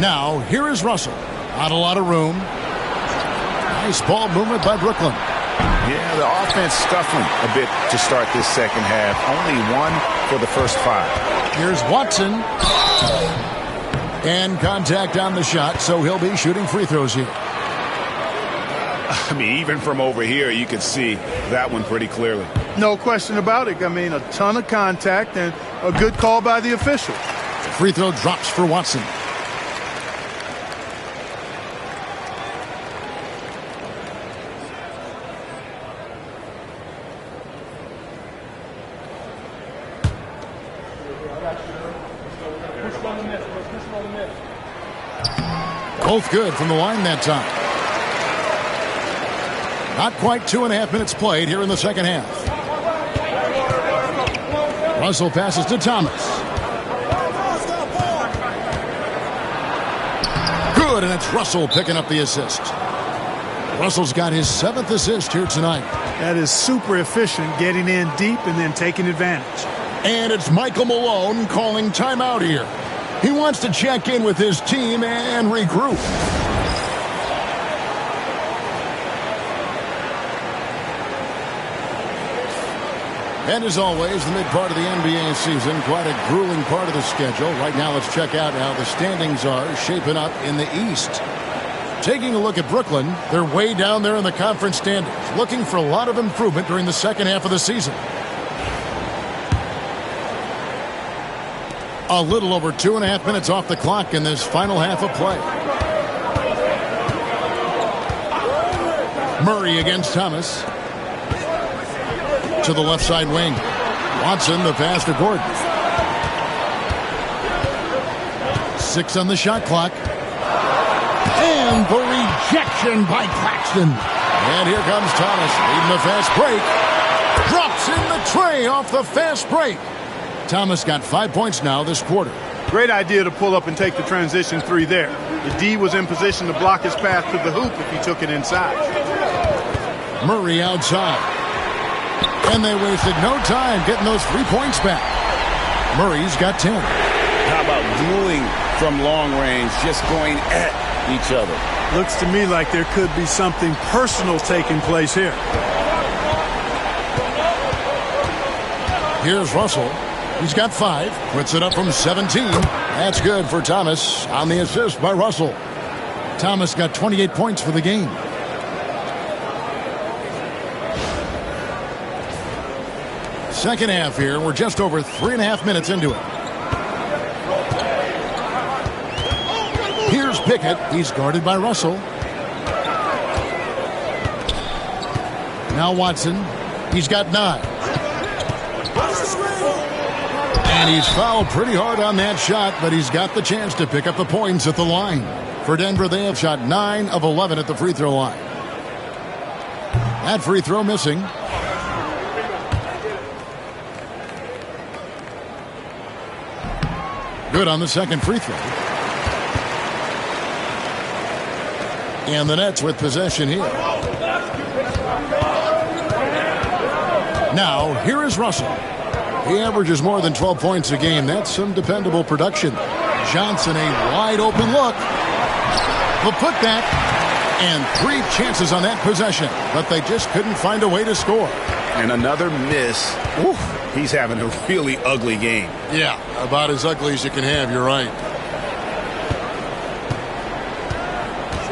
Now, here is Russell. Not a lot of room. Nice ball movement by Brooklyn. Yeah, the offense scuffling a bit to start this second half. Only 1 for the first 5. Here's Watson. And contact on the shot, so he'll be shooting free throws here. I mean, even from over here, you can see that one pretty clearly. No question about it. I mean, a ton of contact and a good call by the official. Free throw drops for Watson. Both good from the line that time. Not quite 2.5 minutes played here in the second half. Russell passes to Thomas. Good, and it's Russell picking up the assist. Russell's got his 7th assist here tonight. That is super efficient, getting in deep and then taking advantage. And it's Michael Malone calling timeout here. He wants to check in with his team and regroup. And as always, the mid part of the NBA season, quite a grueling part of the schedule. Right now, let's check out how the standings are shaping up in the East. Taking a look at Brooklyn, they're way down there in the conference standings, looking for a lot of improvement during the second half of the season. A little over 2.5 minutes off the clock in this final half of play. Murray against Thomas. To the left side wing. Watson, the pass to Gordon. 6 on the shot clock. And the rejection by Claxton. And here comes Thomas leading the fast break. Drops in the tray off the fast break. Thomas got 5 points now this quarter. Great idea to pull up and take the transition 3 there. The D was in position to block his path to the hoop if he took it inside. Murray outside. And they wasted no time getting those 3 points back. Murray's got 10. How about dueling from long range, just going at each other? Looks to me like there could be something personal taking place here. Here's Russell. He's got 5. Puts it up from 17. That's good for Thomas on the assist by Russell. Thomas got 28 points for the game. Second half here. We're just over 3.5 minutes into it. Here's Pickett. He's guarded by Russell. Now Watson. He's got 9. And he's fouled pretty hard on that shot, but he's got the chance to pick up the points at the line. For Denver, they have shot 9 of 11 at the free throw line. That free throw missing. Good on the second free throw. And the Nets with possession here. Now, here is Russell. He averages more than 12 points a game. That's some dependable production. Johnson, a wide open look. The putback. And 3 chances on that possession. But they just couldn't find a way to score. And another miss. Oof. He's having a really ugly game. Yeah, about as ugly as you can have. You're right.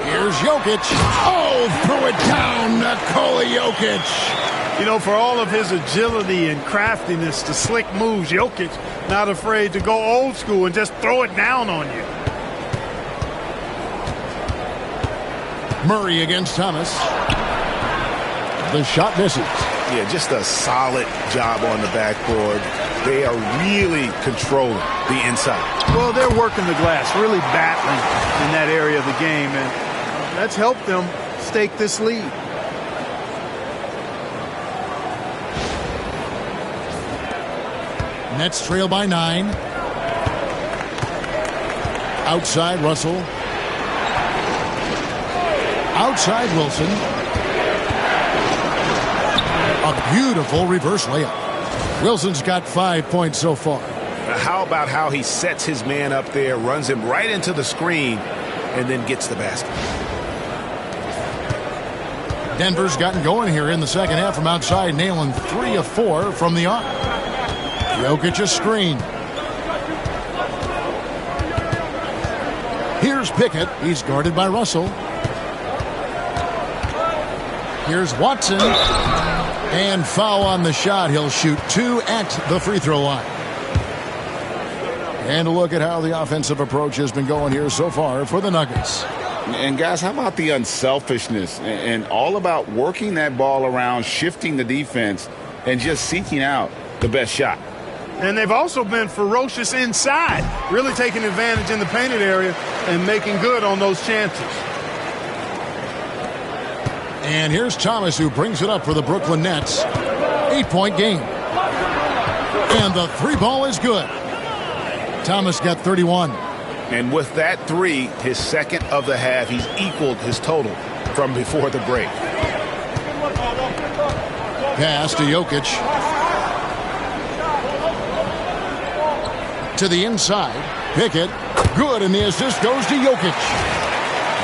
Here's Jokic. Oh, threw it down. Nikola Jokic. You know, for all of his agility and craftiness to slick moves, Jokic not afraid to go old school and just throw it down on you. Murray against Thomas. The shot misses. Yeah, just a solid job on the backboard. They are really controlling the inside. Well, they're working the glass, really battling in that area of the game, and that's helped them stake this lead. Nets trail by 9. Outside Russell. Outside Wilson. A beautiful reverse layup. Wilson's got 5 points so far. Now how about how he sets his man up there, runs him right into the screen, and then gets the basket. Denver's gotten going here in the second half from outside, nailing 3 of 4 from the arc. Jokic a screen. Here's Pickett. He's guarded by Russell. Here's Watson. And foul on the shot. He'll shoot 2 at the free throw line. And a look at how the offensive approach has been going here so far for the Nuggets. And guys, how about the unselfishness and all about working that ball around, shifting the defense, and just seeking out the best shot? And they've also been ferocious inside, really taking advantage in the painted area and making good on those chances. And here's Thomas, who brings it up for the Brooklyn Nets. 8-point game. And the three ball is good. Thomas got 31. And with that three, his second of the half, he's equaled his total from before the break. Pass to Jokic. To the inside. Pickett. Good, and the assist goes to Jokic.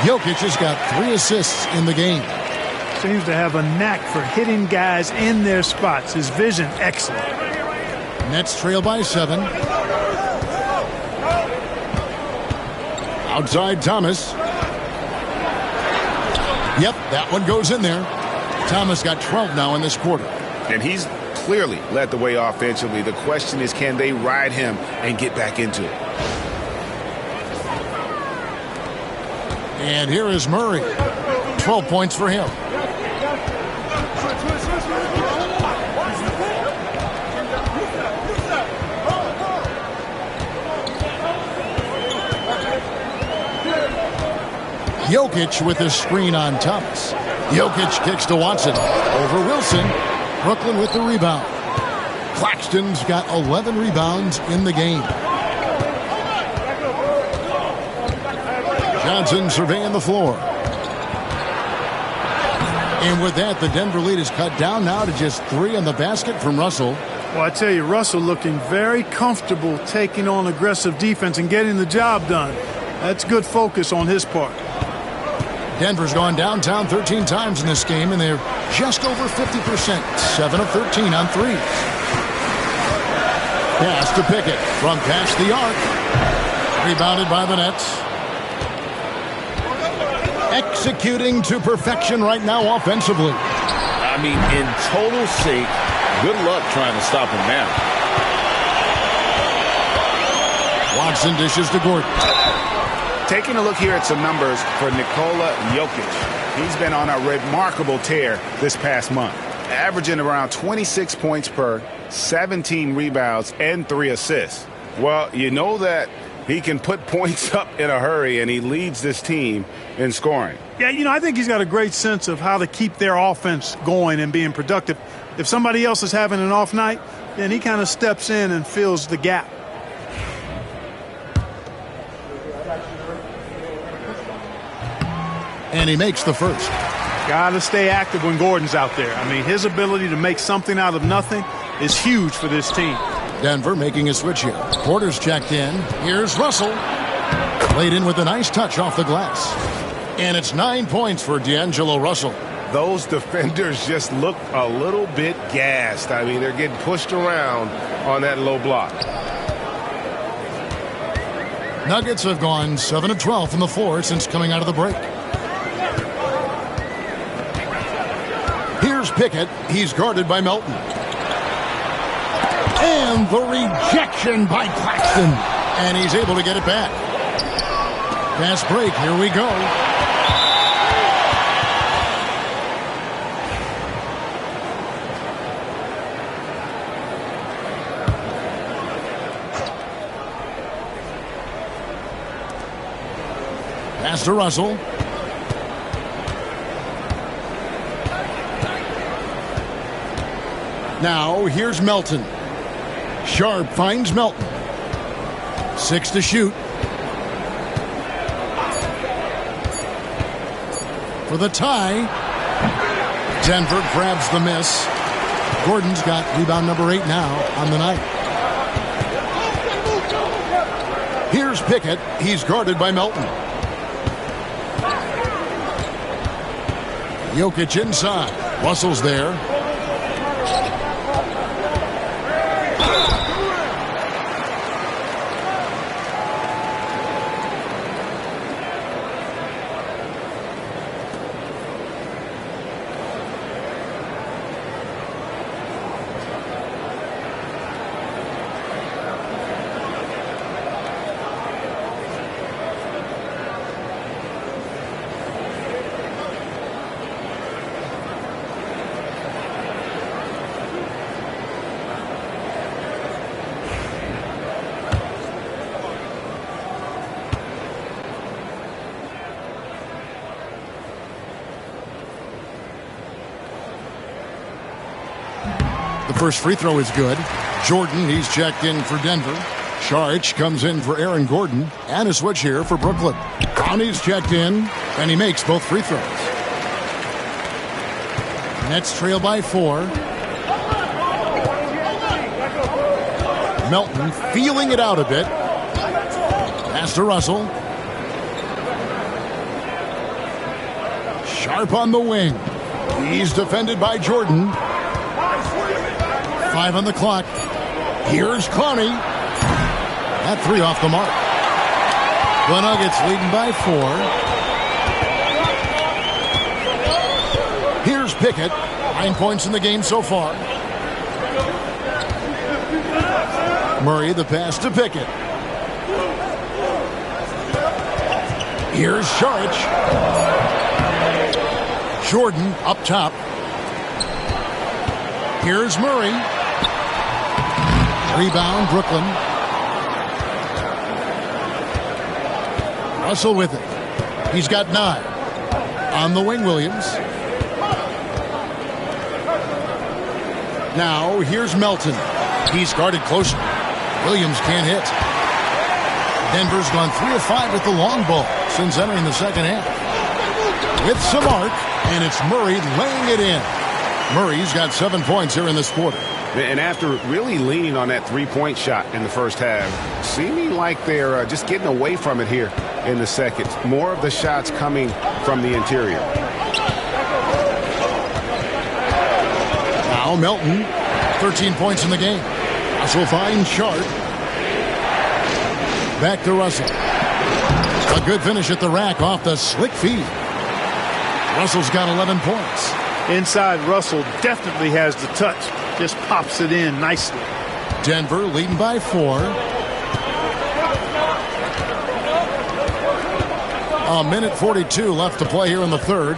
Jokic has got 3 assists in the game. Seems to have a knack for hitting guys in their spots. His vision, excellent. Nets trail by 7. Outside Thomas. Yep, that one goes in there. Thomas got 12 now in this quarter. And he's clearly led the way offensively. The question is, can they ride him and get back into it? And here is Murray. 12 points for him. Jokic with a screen on Thomas. Jokic kicks to Watson. Over Wilson. Brooklyn with the rebound. Claxton's got 11 rebounds in the game. Johnson surveying the floor. And with that, the Denver lead is cut down now to just 3 in the basket from Russell. Well, I tell you, Russell looking very comfortable taking on aggressive defense and getting the job done. That's good focus on his part. Denver's gone downtown 13 times in this game, and they're just over 50%. 7 of 13 on threes. Pass to Pickett from past the arc. Rebounded by the Nets. Executing to perfection right now offensively. I mean, in total sync. Good luck trying to stop him now. Watson dishes to Gordon. Taking a look here at some numbers for Nikola Jokic. He's been on a remarkable tear this past month, averaging around 26 points per, 17 rebounds, and 3 assists. Well, you know that he can put points up in a hurry, and he leads this team in scoring. Yeah, you know, I think he's got a great sense of how to keep their offense going and being productive. If somebody else is having an off night, then he kind of steps in and fills the gap. And he makes the first. Got to stay active when Gordon's out there. I mean, his ability to make something out of nothing is huge for this team. Denver making a switch here. Porter's checked in. Here's Russell. Laid in with a nice touch off the glass. And it's 9 points for D'Angelo Russell. Those defenders just look a little bit gassed. I mean, they're getting pushed around on that low block. Nuggets have gone 7 of 12 from the floor since coming out of the break. Here's Pickett. He's guarded by Melton. And the rejection by Claxton. And he's able to get it back. Fast break. Here we go. Pass to Russell. Now, here's Melton. Sharp finds Melton. 6 to shoot. For the tie. Denver grabs the miss. Gordon's got rebound number 8 now on the night. Here's Pickett. He's guarded by Melton. Jokic inside. Russell's there. The first free throw is good. Jordan, he's checked in for Denver. Saric comes in for Aaron Gordon. And a switch here for Brooklyn. Brownie's checked in, and he makes both free throws. Nets trail by 4. Melton feeling it out a bit. Pass to Russell. Sharp on the wing. He's defended by Jordan. 5 on the clock. Here's Connie. That 3 off the mark. The Nuggets leading by 4. Here's Pickett. 9 points in the game so far. Murray, the pass to Pickett. Here's Saric. Jordan up top. Here's Murray. Rebound, Brooklyn. Russell with it. He's got 9. On the wing, Williams. Now, here's Melton. He's guarded closely. Williams can't hit. Denver's gone 3 of 5 with the long ball since entering the second half. With some arc, and it's Murray laying it in. Murray's got 7 points here in this quarter. And after really leaning on that three-point shot in the first half, seeming like they're just getting away from it here in the second. More of the shots coming from the interior. Now Melton, 13 points in the game. Russell finds Sharp. Back to Russell. A good finish at the rack off the slick feed. Russell's got 11 points. Inside, Russell definitely has the touch. Just pops it in nicely. Denver leading by 4. A minute 42 left to play here in the third.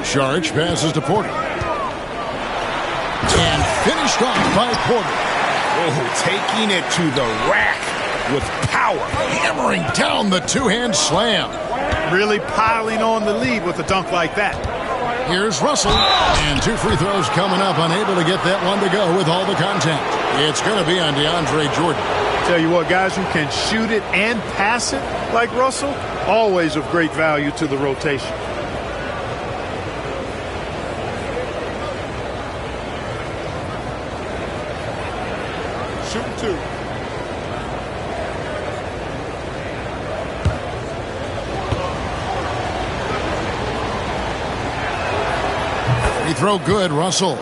Saric passes to Porter. And finished off by Porter. Oh, taking it to the rack with power. Hammering down the two-hand slam. Really piling on the lead with a dunk like that. Here's Russell. And 2 free throws coming up. Unable to get that one to go with all the contact. It's going to be on DeAndre Jordan. Tell you what, guys who can shoot it and pass it like Russell, always of great value to the rotation. Shoot 2. Free throw good, Russell.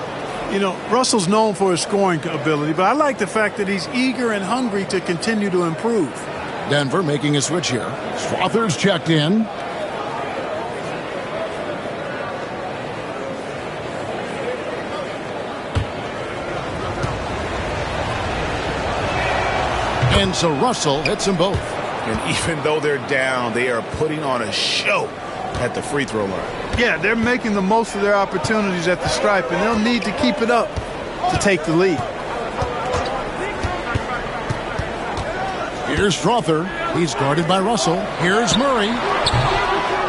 You know, Russell's known for his scoring ability, but I like the fact that he's eager and hungry to continue to improve. Denver making a switch here. Strother's checked in. And so Russell hits them both. And even though they're down, they are putting on a show at the free throw line. Yeah, they're making the most of their opportunities at the stripe, and they'll need to keep it up to take the lead. Here's Strother. He's guarded by Russell. Here's Murray.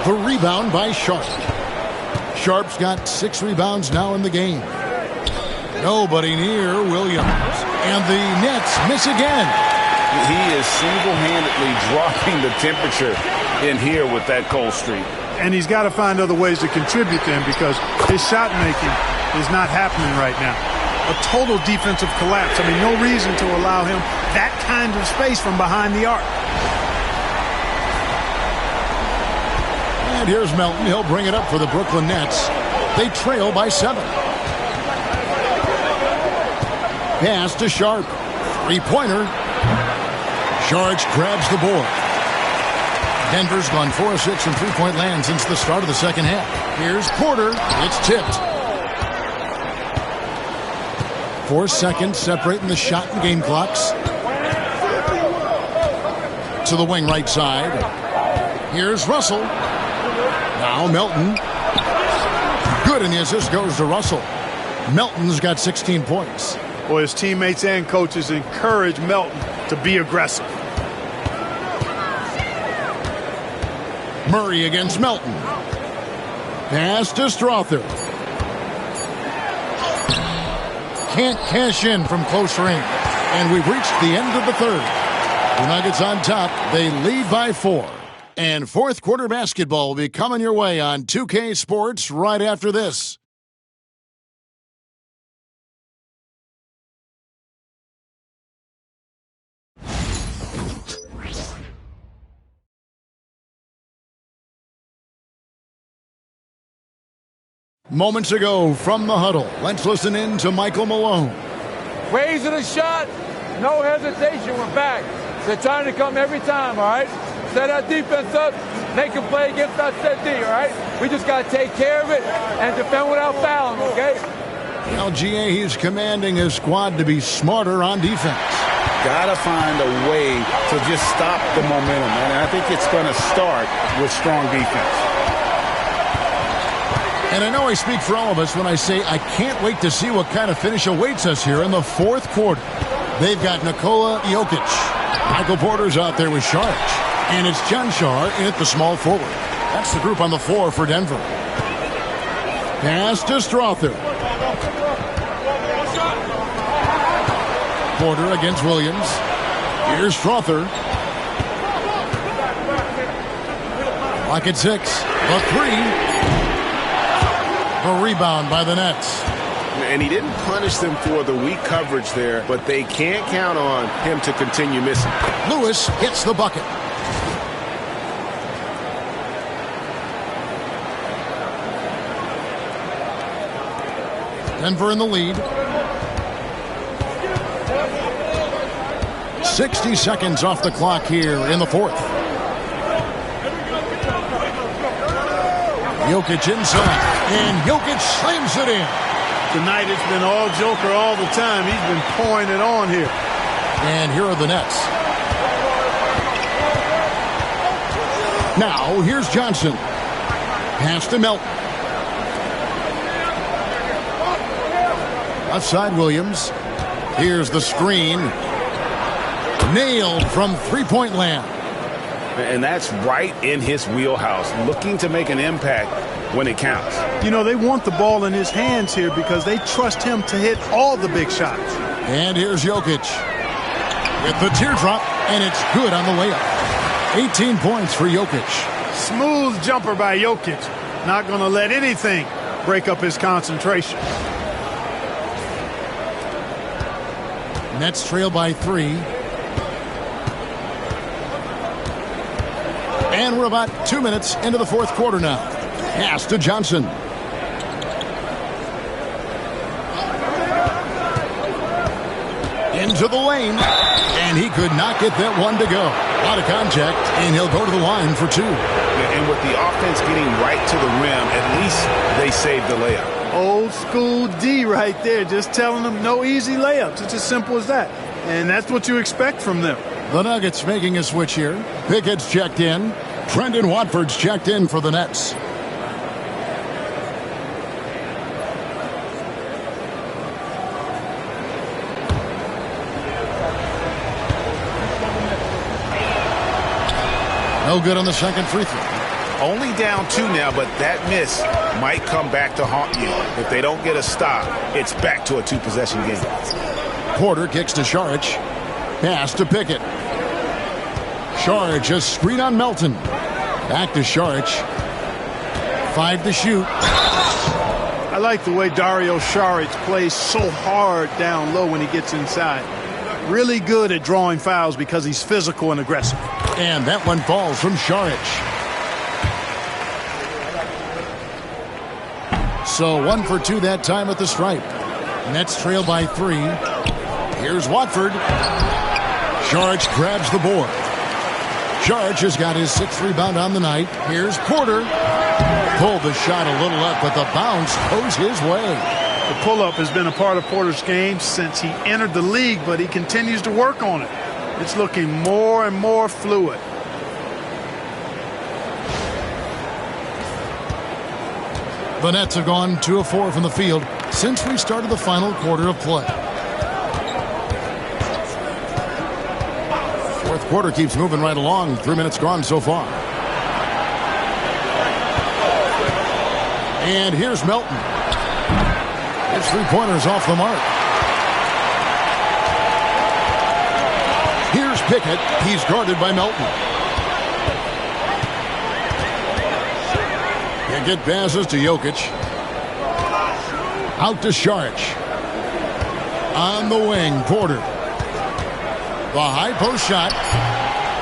The rebound by Sharp. Sharp's got 6 rebounds now in the game. Nobody near Williams. And the Nets miss again. He is single-handedly dropping the temperature in here with that cold streak. And he's got to find other ways to contribute to him because his shot making is not happening right now. A total defensive collapse. I mean, no reason to allow him that kind of space from behind the arc. And here's Melton. He'll bring it up for the Brooklyn Nets. They trail by 7. Pass to Sharp. 3-pointer. Saric grabs the board. Denver's gone 4 of 6 from three-point land since the start of the second half. Here's Porter. It's tipped. 4 seconds separating the shot and game clocks. To the wing right side. Here's Russell. Now Melton. Good, and the assist goes to Russell. Melton's got 16 points. Boy, his teammates and coaches encourage Melton to be aggressive. Murray against Melton. Pass to Strother. can't cash in from close range. And we've reached the end of the third. The Nuggets on top. They lead by 4. And fourth quarter basketball will be coming your way on 2K Sports right after this. Moments ago from the huddle, let's listen in to Michael Malone. Raising a shot, no hesitation, we're back. They're trying to come every time, all right? Set our defense up, make a play against our set D, all right? We just got to take care of it and defend without fouling, okay? LGA, he's commanding his squad to be smarter on defense. Got to find a way to just stop the momentum, and I think it's going to start with strong defense. And I know I speak for all of us when I say I can't wait to see what kind of finish awaits us here in the fourth quarter. They've got Nikola Jokic. Michael Porter's out there with Saric. And it's John Shar in at the small forward. That's the group on the floor for Denver. Pass to Strother. Porter against Williams. Here's Strother. Lock at 6. The 3. A rebound by the Nets. And he didn't punish them for the weak coverage there, but they can't count on him to continue missing. Lewis hits the bucket. Denver in the lead. 60 seconds off the clock here in the fourth. Jokic inside. And Jokic slams it in. Tonight it's been all Joker all the time. He's been pouring it on here. And here are the Nets. Now, here's Johnson. Pass to Melton. Left side, Williams. Here's the screen. Nailed from three-point land. And that's right in his wheelhouse, looking to make an impact when it counts. You know, they want the ball in his hands here because they trust him to hit all the big shots. And here's Jokic with the teardrop, and it's good on the layup. 18 points for Jokic. Smooth jumper by Jokic. Not going to let anything break up his concentration. Nets trail by 3. And we're about 2 minutes into the fourth quarter now. Pass to Johnson. Into the lane. And he could not get that one to go. A lot of contact, and he'll go to the line for 2. And with the offense getting right to the rim, at least they saved the layup. Old school D right there, just telling them no easy layups. It's as simple as that. And that's what you expect from them. The Nuggets making a switch here. Pickett's checked in. Brendan Watford's checked in for the Nets. No good on the second free throw. Only down 2 now, but that miss might come back to haunt you. If they don't get a stop, it's back to a 2-possession game. Porter kicks to Saric. Pass to Pickett. Saric, a screen on Melton. Back to Saric. 5 to shoot. I like the way Dario Saric plays so hard down low when he gets inside. Really good at drawing fouls because he's physical and aggressive. And that one falls from Saric. So 1 for 2 that time at the stripe. Nets trail by 3. Here's Watford. Saric grabs the board. Saric has got his 6th rebound on the night. Here's Porter. Pulled the shot a little up, but the bounce goes his way. The pull-up has been a part of Porter's game since he entered the league, but he continues to work on it. It's looking more and more fluid. The Nets have gone 2 of 4 from the field since we started the final quarter of play. Fourth quarter keeps moving right along. 3 minutes gone so far. And here's Melton. His three-pointer's off the mark. Here's Pickett. He's guarded by Melton. Pickett passes to Jokic. Out to Saric. On the wing, Porter. The high post shot.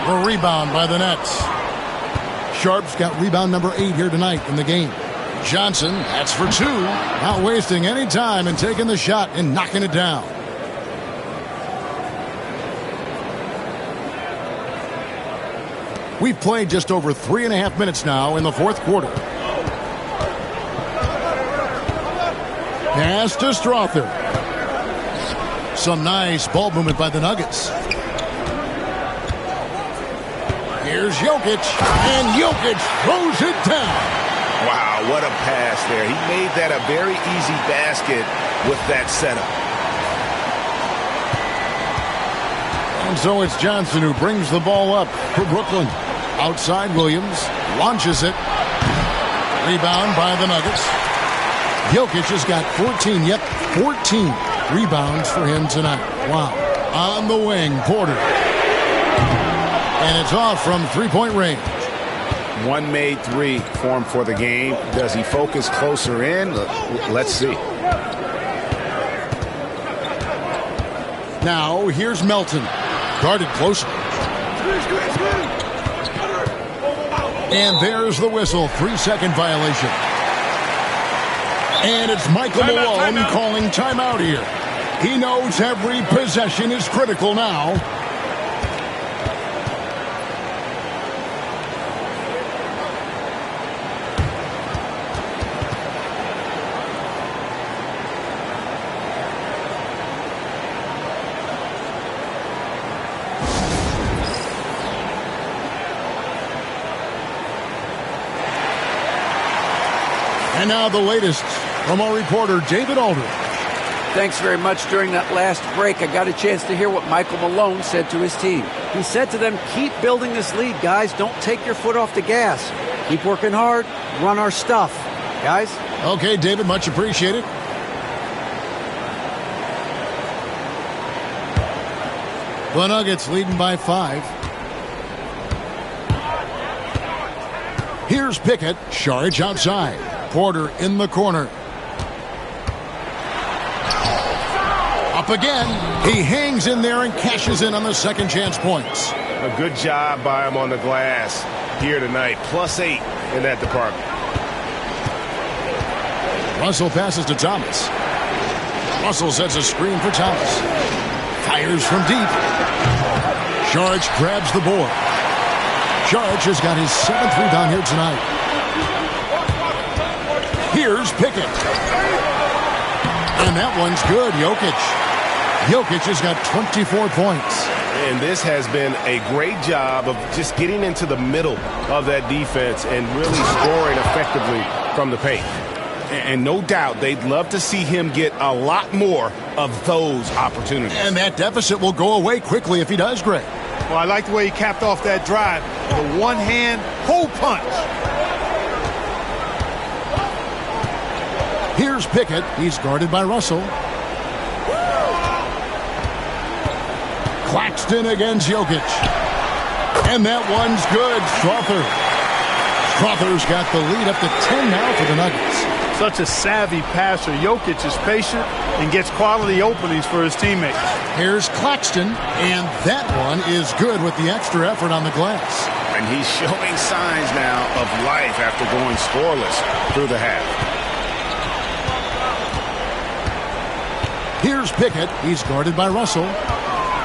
A rebound by the Nets. Sharp's got rebound number 8 here tonight in the game. Johnson, that's for 2. Not wasting any time and taking the shot and knocking it down. We've played just over 3.5 minutes now in the fourth quarter. Pass to Strother. Some nice ball movement by the Nuggets. Here's Jokic, and Jokic throws it down. Wow, what a pass there. He made that a very easy basket with that setup. And so it's Johnson who brings the ball up for Brooklyn. Outside Williams, launches it. Rebound by the Nuggets. Jokic has got 14 rebounds for him tonight. Wow. On the wing, Porter. And it's off from three-point range. One made 3 for him for the game. Does he focus closer in? Let's see. Now here's Melton. Guarded closer. And there's the whistle. 3-second violation. And it's Michael Malone calling timeout here. He knows every possession is critical now. And now the latest from our reporter, David Aldridge. Thanks very much. During that last break, I got a chance to hear what Michael Malone said to his team. He said to them, keep building this lead, guys. Don't take your foot off the gas. Keep working hard. Run our stuff. Guys? Okay, David, much appreciated. The Nuggets leading by 5. Here's Pickett. Saric outside. Porter in the corner. Up again. He hangs in there and cashes in on the second chance points. A good job by him on the glass here tonight. +8 in that department. Russell passes to Thomas. Russell sets a screen for Thomas. Fires from deep. Saric grabs the board. Saric has got his 7th rebound here tonight. Here's Pickett. And that one's good. Jokic has got 24 points. And this has been a great job of just getting into the middle of that defense and really scoring effectively from the paint. And no doubt they'd love to see him get a lot more of those opportunities. And that deficit will go away quickly if he does, Greg. Well, I like the way he capped off that drive. The one-hand hole punch. Here's Pickett. He's guarded by Russell. Claxton against Jokic. And that one's good. Strother's got the lead up to 10 now for the Nuggets. Such a savvy passer. Jokic is patient and gets quality openings for his teammates. Here's Claxton, and that one is good with the extra effort on the glass. And he's showing signs now of life after going scoreless through the half. Here's Pickett. He's guarded by Russell.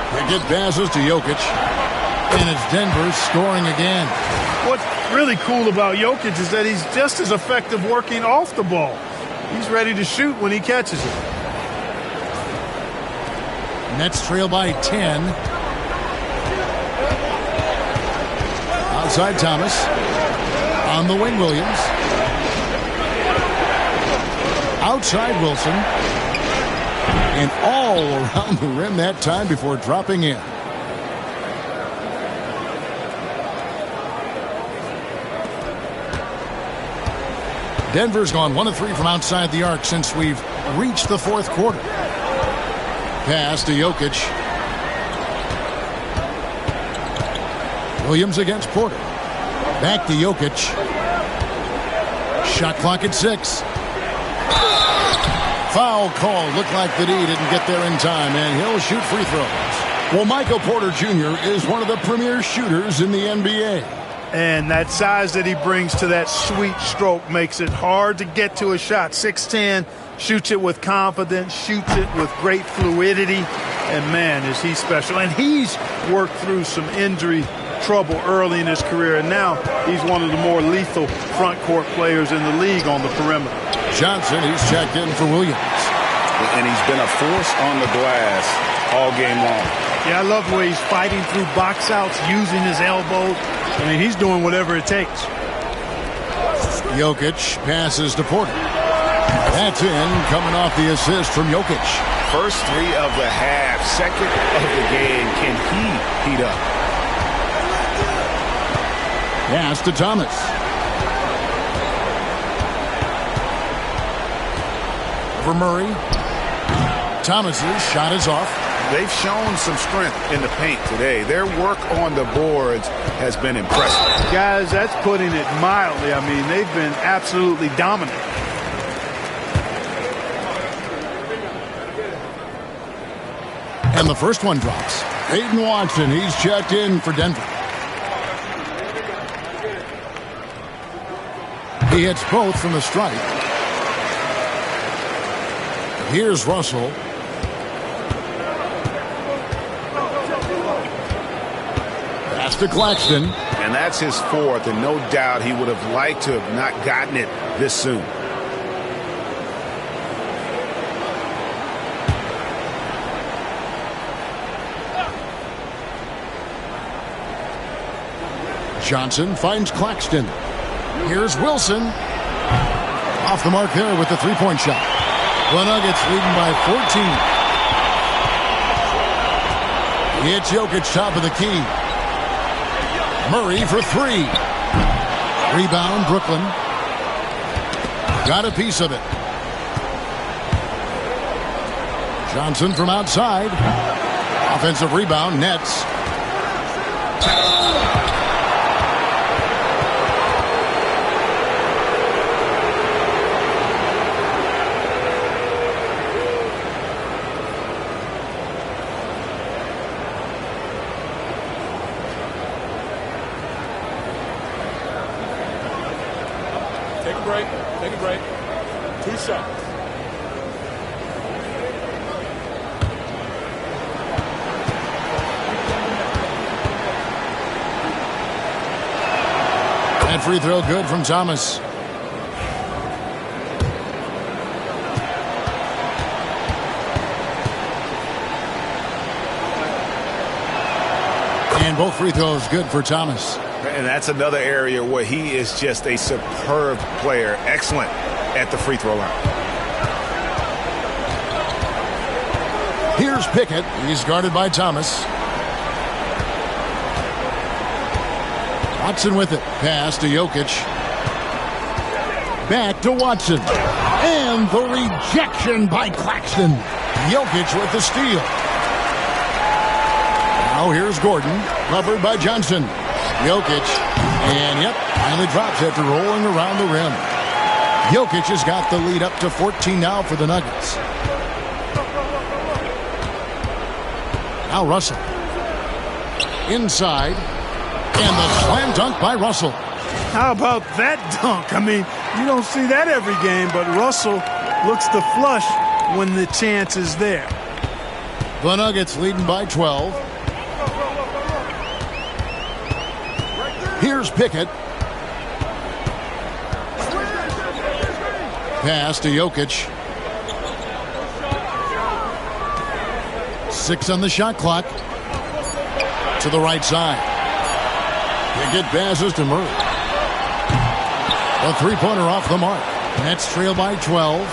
Pickett passes to Jokic. And it's Denver scoring again. What's really cool about Jokic is that he's just as effective working off the ball. He's ready to shoot when he catches it. Nets trail by 10. Outside Thomas. On the wing, Williams. Outside Wilson. And all around the rim that time before dropping in. Denver's gone 1 of 3 from outside the arc since we've reached the fourth quarter. Pass to Jokic. Williams against Porter. Back to Jokic. Shot clock at 6. Foul call. Looked like the D didn't get there in time, and he'll shoot free throws. Well, Michael Porter Jr. is one of the premier shooters in the NBA. And that size that he brings to that sweet stroke makes it hard to get to a shot. 6'10", shoots it with confidence, shoots it with great fluidity. And, man, is he special. And he's worked through some injury trouble early in his career, and now he's one of the more lethal front court players in the league on the perimeter. Johnson, he's checked in for Williams. And he's been a force on the glass all game long. Yeah, I love the way he's fighting through box outs, using his elbow. I mean, he's doing whatever it takes. Jokic passes to Porter. That's in, coming off the assist from Jokic. First 3 of the half, second of the game. Can he heat up? Pass to Thomas. For Murray. Thomas's shot is off. They've shown some strength in the paint today. Their work on the boards has been impressive. Guys, that's putting it mildly. I mean, they've been absolutely dominant. And the first one drops. Peyton Watson, he's checked in for Denver. He hits both from the stripe. Here's Russell. Pass to Claxton. And that's his 4th, and no doubt he would have liked to have not gotten it this soon. Johnson finds Claxton. Here's Wilson. Off the mark there with the three-point shot. The Nuggets leading by 14. It's Jokic, top of the key. Murray for 3. Rebound, Brooklyn. Got a piece of it. Johnson from outside. Offensive rebound, Nets. Take a break. 2 shots. And free throw good from Thomas. And both free throws good for Thomas. And that's another area where he is just a superb player. Excellent at the free throw line. Here's Pickett. He's guarded by Thomas. Watson with it. Pass to Jokic. Back to Watson. And the rejection by Claxton. Jokic with the steal. Now here's Gordon. Covered by Johnson. Jokic, and yep, finally drops after rolling around the rim. Jokic has got the lead up to 14 now for the Nuggets. Now Russell. Inside, and the slam dunk by Russell. How about that dunk? I mean, you don't see that every game, but Russell looks to flush when the chance is there. The Nuggets leading by 12. Here's Pickett. Pass to Jokic. 6 on the shot clock. To the right side. Pickett passes to Murray. A three-pointer off the mark. Nets trail by 12.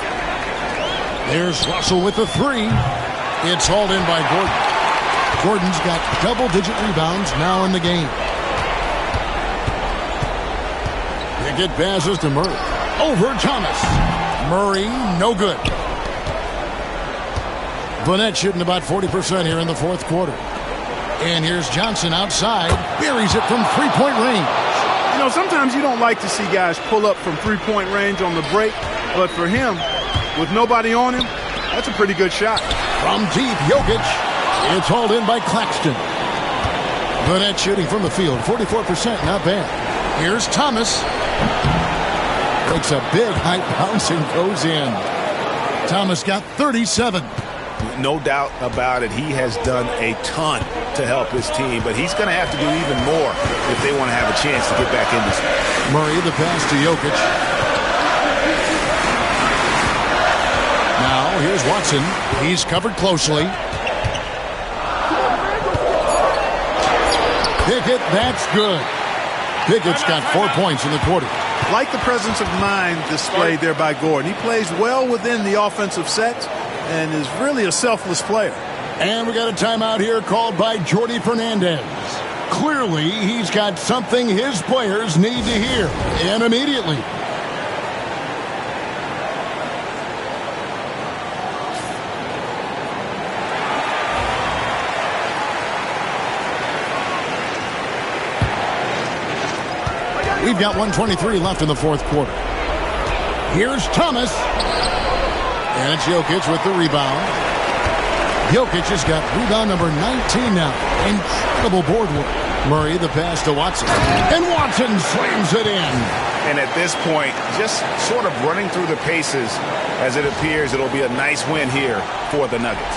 There's Russell with the 3. It's hauled in by Gordon. Gordon's got double-digit rebounds now in the game. Pickett passes to Murray. Over Thomas. Murray, no good. The Nets shooting about 40% here in the fourth quarter. And here's Johnson outside. Buries it from three-point range. You know, sometimes you don't like to see guys pull up from three-point range on the break, but for him, with nobody on him, that's a pretty good shot. From deep, Jokic. It's hauled in by Claxton. Burnett shooting from the field, 44%, not bad. Here's Thomas. Takes a big high bounce and goes in. Thomas got 37. No doubt about it. He has done a ton to help his team, but he's going to have to do even more if they want to have a chance to get back in this one. Murray, the pass to Jokic. Now, here's Watson. He's covered closely. Pickett, that's good. Pickett's got 4 points in the quarter. Like the presence of mind displayed there by Gordon. He plays well within the offensive sets and is really a selfless player. And we got a timeout here called by Jordi Fernandez. Clearly, he's got something his players need to hear, and immediately. We've got 1:23 left in the fourth quarter. Here's Thomas. And it's Jokic with the rebound. Jokic has got rebound number 19 now. Incredible board work. Murray, the pass to Watson. And Watson slams it in. And at this point, just sort of running through the paces as it appears it'll be a nice win here for the Nuggets.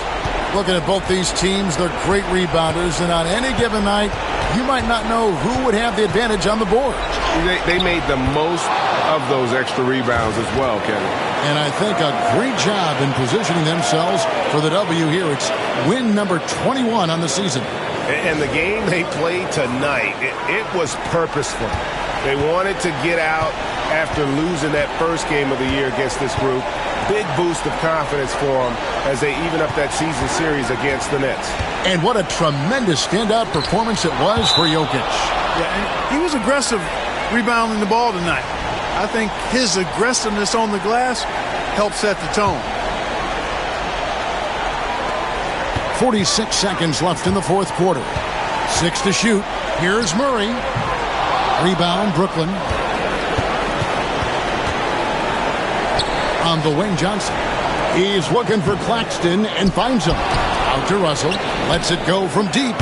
Looking at both these teams, they're great rebounders, and on any given night, you might not know who would have the advantage on the board. They made the most of those extra rebounds as well, Kevin. And I think a great job in positioning themselves for the W here. It's win number 21 on the season. And the game they played tonight, it was purposeful. They wanted to get out after losing that first game of the year against this group. Big boost of confidence for them as they even up that season series against the Nets. And what a tremendous standout performance it was for Jokic. Yeah, and he was aggressive rebounding the ball tonight. I think his aggressiveness on the glass helped set the tone. 46 seconds left in the fourth quarter. 6 to shoot. Here's Murray. Rebound, Brooklyn. On the wing, Johnson. He's looking for Claxton and finds him. Out to Russell. Lets it go from deep.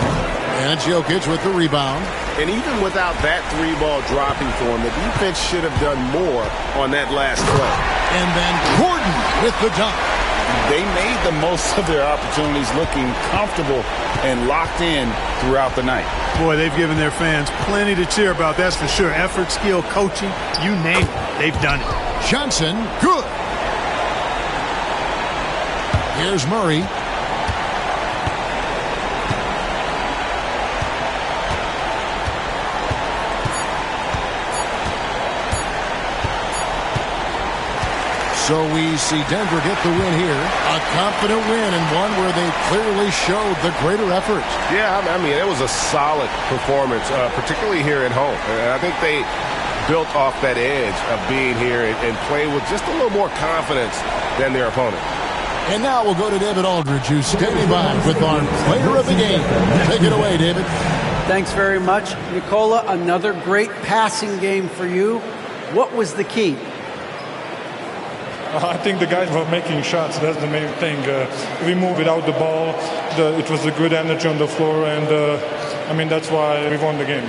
And it's Jokic with the rebound. And even without that three-ball dropping for him, the defense should have done more on that last play. And then Gordon with the dunk. They made the most of their opportunities, looking comfortable and locked in throughout the night. Boy, they've given their fans plenty to cheer about, that's for sure. Effort, skill, coaching, you name it, they've done it. Johnson, good. Here's Murray. So we see Denver get the win here. A confident win and one where they clearly showed the greater effort. Yeah, I mean, it was a solid performance, particularly here at home. And I think they built off that edge of being here and played with just a little more confidence than their opponent. And now we'll go to David Aldridge, who's standing by with our player of the game. Take it away, David. Thanks very much. Nicola, another great passing game for you. What was the key? I think the guys were making shots. That's the main thing. We moved without the ball. It was a good energy on the floor, and I mean, that's why we won the game.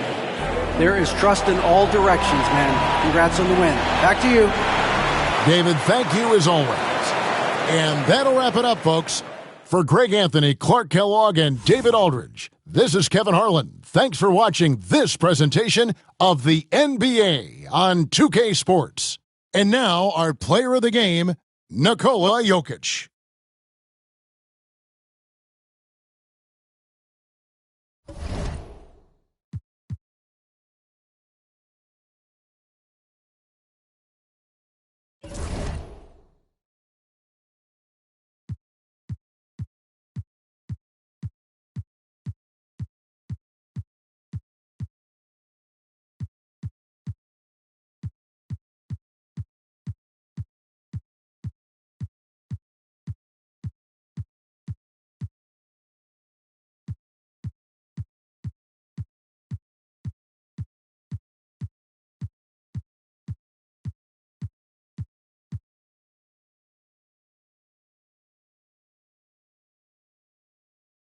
There is trust in all directions, man. Congrats on the win. Back to you. David, thank you as always. And that'll wrap it up, folks. For Greg Anthony, Clark Kellogg, and David Aldridge, this is Kevin Harlan. Thanks for watching this presentation of the NBA on 2K Sports. And now, our player of the game, Nikola Jokic.